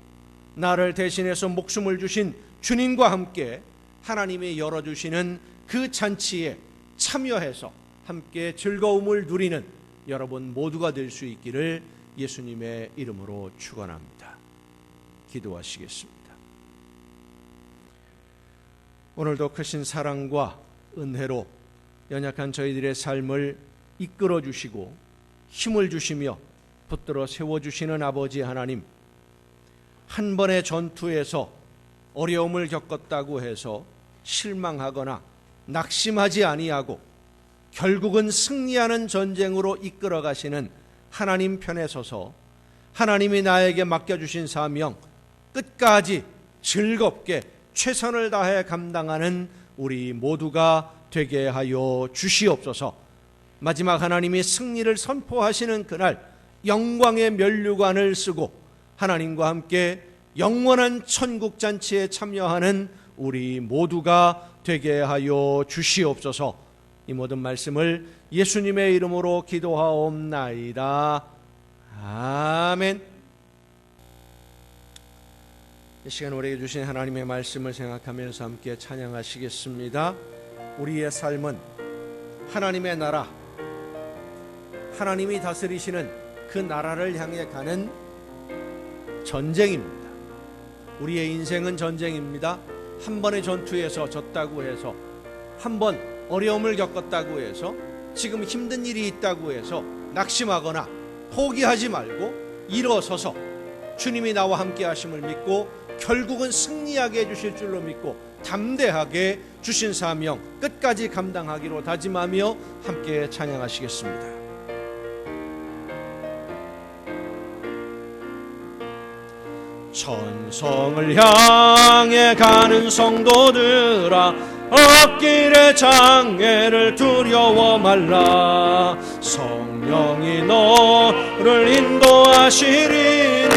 나를 대신해서 목숨을 주신 주님과 함께 하나님이 열어주시는 그 잔치에 참여해서 함께 즐거움을 누리는 여러분 모두가 될 수 있기를 예수님의 이름으로 축원합니다. 기도하시겠습니다. 오늘도 크신 사랑과 은혜로 연약한 저희들의 삶을 이끌어 주시고 힘을 주시며 붙들어 세워주시는 아버지 하나님, 한 번의 전투에서 어려움을 겪었다고 해서 실망하거나 낙심하지 아니하고 결국은 승리하는 전쟁으로 이끌어 가시는 하나님 편에 서서 하나님이 나에게 맡겨주신 사명 끝까지 즐겁게 최선을 다해 감당하는 우리 모두가 되게 하여 주시옵소서. 마지막 하나님이 승리를 선포하시는 그날 영광의 면류관을 쓰고 하나님과 함께 영원한 천국잔치에 참여하는 우리 모두가 되게 하여 주시옵소서. 이 모든 말씀을 예수님의 이름으로 기도하옵나이다. 아멘. 이 시간 우리에게 주신 하나님의 말씀을 생각하면서 함께 찬양하시겠습니다. 우리의 삶은 하나님의 나라, 하나님이 다스리시는 그 나라를 향해 가는 전쟁입니다. 우리의 인생은 전쟁입니다. 한 번의 전투에서 졌다고 해서, 한 번 어려움을 겪었다고 해서, 지금 힘든 일이 있다고 해서 낙심하거나 포기하지 말고 일어서서 주님이 나와 함께 하심을 믿고 결국은 승리하게 해주실 줄로 믿고 담대하게 주신 사명 끝까지 감당하기로 다짐하며 함께 찬양하시겠습니다. 천성을 향해 가는 성도들아, 앞길의 장애를 두려워 말라. 성령이 너를 인도하시리니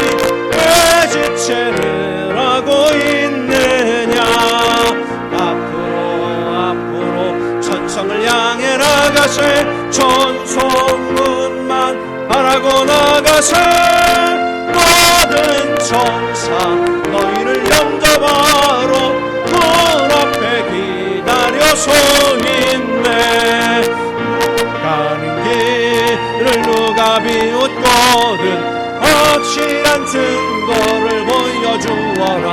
왜 지체를 하고 있느냐. 앞으로 천성을 향해 나가세. 천성문만 바라고 나가세. 모든 천사 너희를 영접하러 문 앞에 기다려서 있네. 가는 길을 누가 비웃거든 확실한 증거를 보여주어라.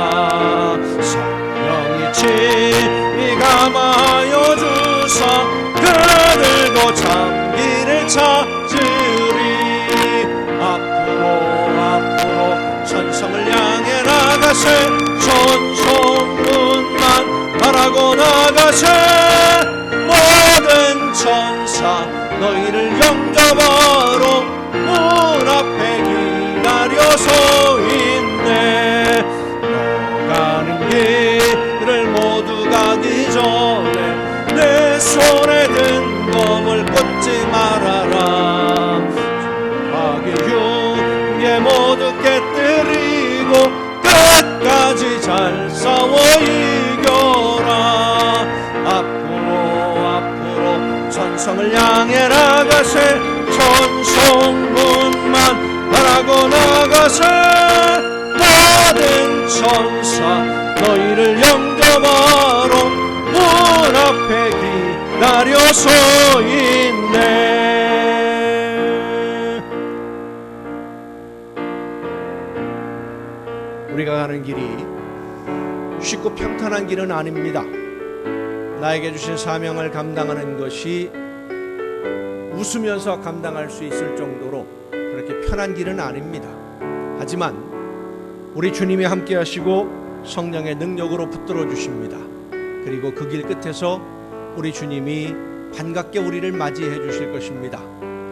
성령이 친히 감하여 주사 그들도 참 길을 찾으리. 앞으로 천성을 향해 나가세. 천성문만 바라고 나가세. 모든 천사 너희를 영접하러 문 앞에 기다려서 있네. 너 가는 길을 모두 가기 전에 내 손에 든 검을 꽂지 말아라. 악의 흉에 모두 깨뜨리고 끝까지 잘 싸워 이겨라. 앞으로 천성을 향해 나가세. 천성문만 바라고 나가세. 모든 천사 너희를 영접하러 문 앞에 기다려서 있네. 우리가 가는 길이 쉽고 평탄한 길은 아닙니다. 나에게 주신 사명을 감당하는 것이 웃으면서 감당할 수 있을 정도로 그렇게 편한 길은 아닙니다. 하지만 우리 주님이 함께 하시고 성령의 능력으로 붙들어 주십니다. 그리고 그 길 끝에서 우리 주님이 반갑게 우리를 맞이해 주실 것입니다.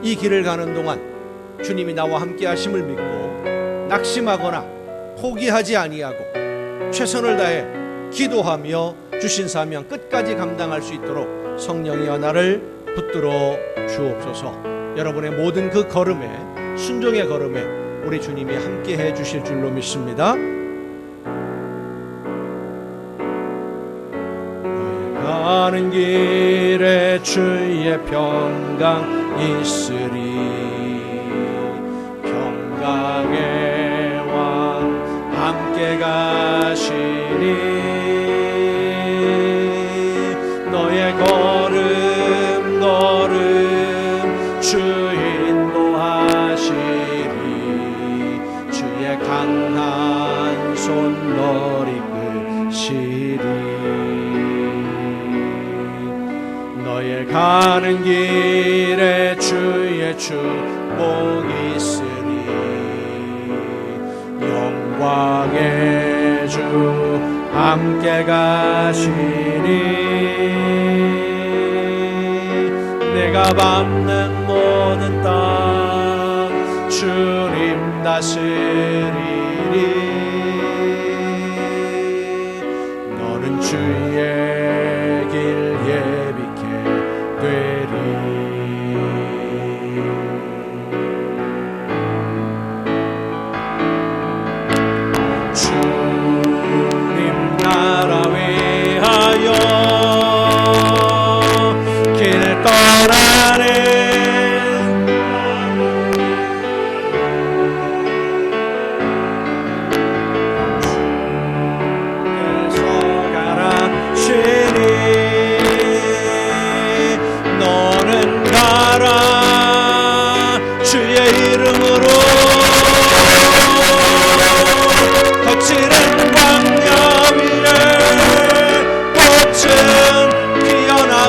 이 길을 가는 동안 주님이 나와 함께 하심을 믿고 낙심하거나 포기하지 아니하고 최선을 다해 기도하며 주신 사명 끝까지 감당할 수 있도록 성령이여 나를 붙들어 주옵소서. 여러분의 모든 그 걸음에, 순종의 걸음에 우리 주님이 함께 해 주실 줄로 믿습니다. 가는 길에 주의 평강 있으리. 평강의 왕 함께 가시니 너의 걸음 주 인도하시리. 주의 강한 손 너리 끄시리. 너의 가는 길에 주의 축복 있으리. 영광의 주 함께 가시니 내가 밟는 모든 땅 주님 다스리리. 너는 주의 길 예비케 되리. 주님 나라 위하여 길 떠나네. 주께서 가라시니 너는 가라. 주의 이름으로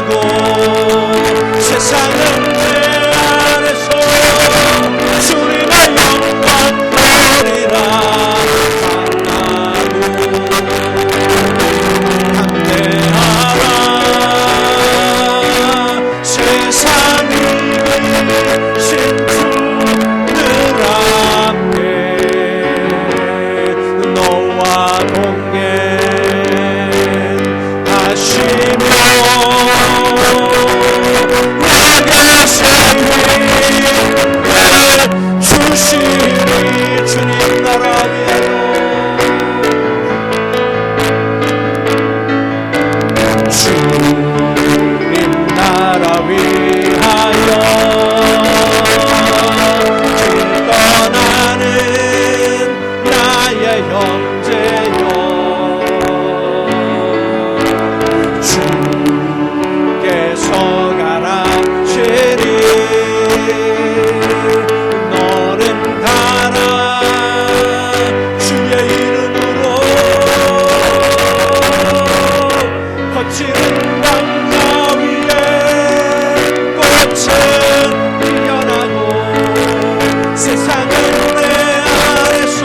일어나고 세상은 내 안에서 주님의 영광 보리라. 담대하라 세상이 신주들 앞에 너와 동행하시며 내게 새 힘을 주시니 주님 나라 위하여 주님 나라 위하여 길 떠나는 나의 형제여 주께서 가라시리 너는 가라 주의 이름으로 거칠은 광야 위에 꽃은 피어나고 세상은 내 안에서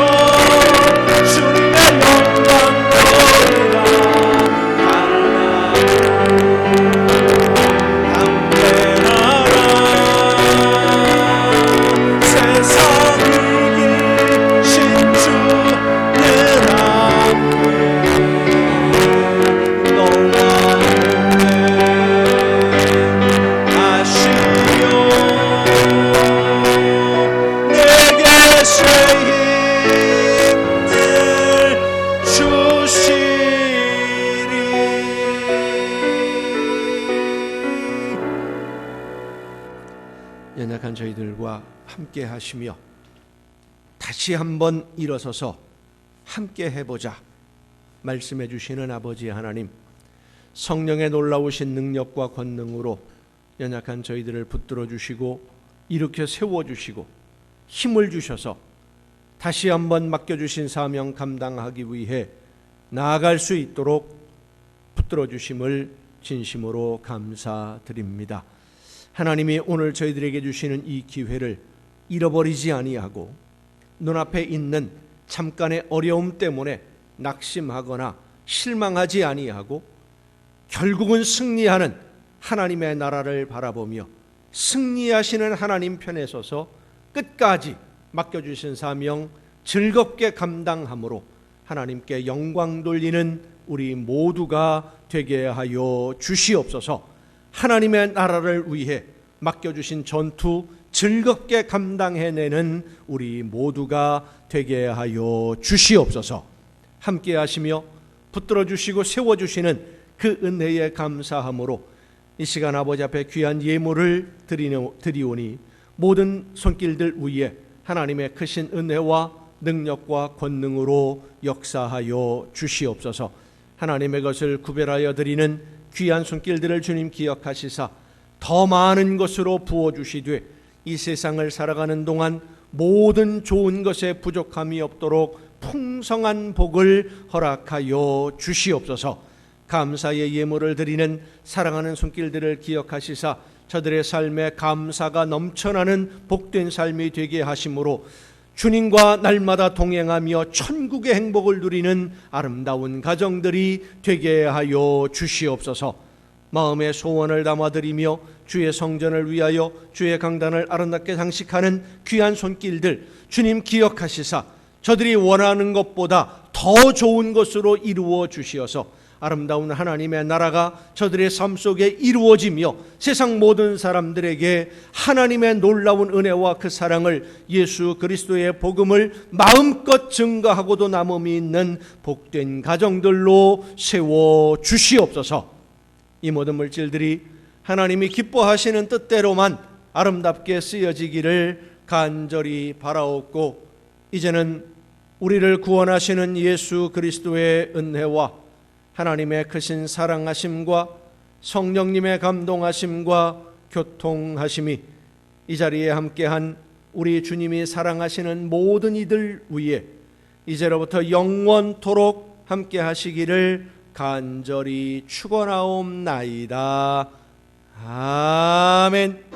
주님의 영광 보리라. 담대하라 세상이 이기신 주들 앞에 너와 동행하시며 내게 새 힘을 주시리. 연약한 저희들과 함께 하시며 다시 한번 일어서서 함께 해보자 말씀해 주시는 아버지 하나님, 성령의 놀라우신 능력과 권능으로 연약한 저희들을 붙들어 주시고 일으켜 세워 주시고 힘을 주셔서 다시 한번 맡겨주신 사명 감당하기 위해 나아갈 수 있도록 붙들어 주심을 진심으로 감사드립니다. 하나님이 오늘 저희들에게 주시는 이 기회를 잃어버리지 아니하고 눈앞에 있는 잠깐의 어려움 때문에 낙심하거나 실망하지 아니하고 결국은 승리하는 하나님의 나라를 바라보며 승리하시는 하나님 편에 서서 끝까지 맡겨주신 사명 즐겁게 감당함으로 하나님께 영광 돌리는 우리 모두가 되게 하여 주시옵소서. 하나님의 나라를 위해 맡겨주신 전투 즐겁게 감당해내는 우리 모두가 되게 하여 주시옵소서. 함께 하시며 붙들어 주시고 세워주시는 그 은혜에 감사함으로 이 시간 아버지 앞에 귀한 예물을 드리오니 모든 손길들 위에 하나님의 크신 은혜와 능력과 권능으로 역사하여 주시옵소서. 하나님의 것을 구별하여 드리는 귀한 손길들을 주님 기억하시사 더 많은 것으로 부어주시되 이 세상을 살아가는 동안 모든 좋은 것에 부족함이 없도록 풍성한 복을 허락하여 주시옵소서. 감사의 예물을 드리는 사랑하는 손길들을 기억하시사 저들의 삶에 감사가 넘쳐나는 복된 삶이 되게 하심으로 주님과 날마다 동행하며 천국의 행복을 누리는 아름다운 가정들이 되게 하여 주시옵소서. 마음의 소원을 담아드리며 주의 성전을 위하여 주의 강단을 아름답게 장식하는 귀한 손길들 주님 기억하시사 저들이 원하는 것보다 더 좋은 것으로 이루어 주시어서 아름다운 하나님의 나라가 저들의 삶 속에 이루어지며 세상 모든 사람들에게 하나님의 놀라운 은혜와 그 사랑을 예수 그리스도의 복음을 마음껏 증거하고도 남음이 있는 복된 가정들로 세워 주시옵소서. 이 모든 물질들이 하나님이 기뻐하시는 뜻대로만 아름답게 쓰여지기를 간절히 바라옵고 이제는 우리를 구원하시는 예수 그리스도의 은혜와 하나님의 크신 사랑하심과 성령님의 감동하심과 교통하심이 이 자리에 함께한 우리 주님이 사랑하시는 모든 이들 위에 이제로부터 영원토록 함께하시기를 간절히 축원하옵나이다. 아멘.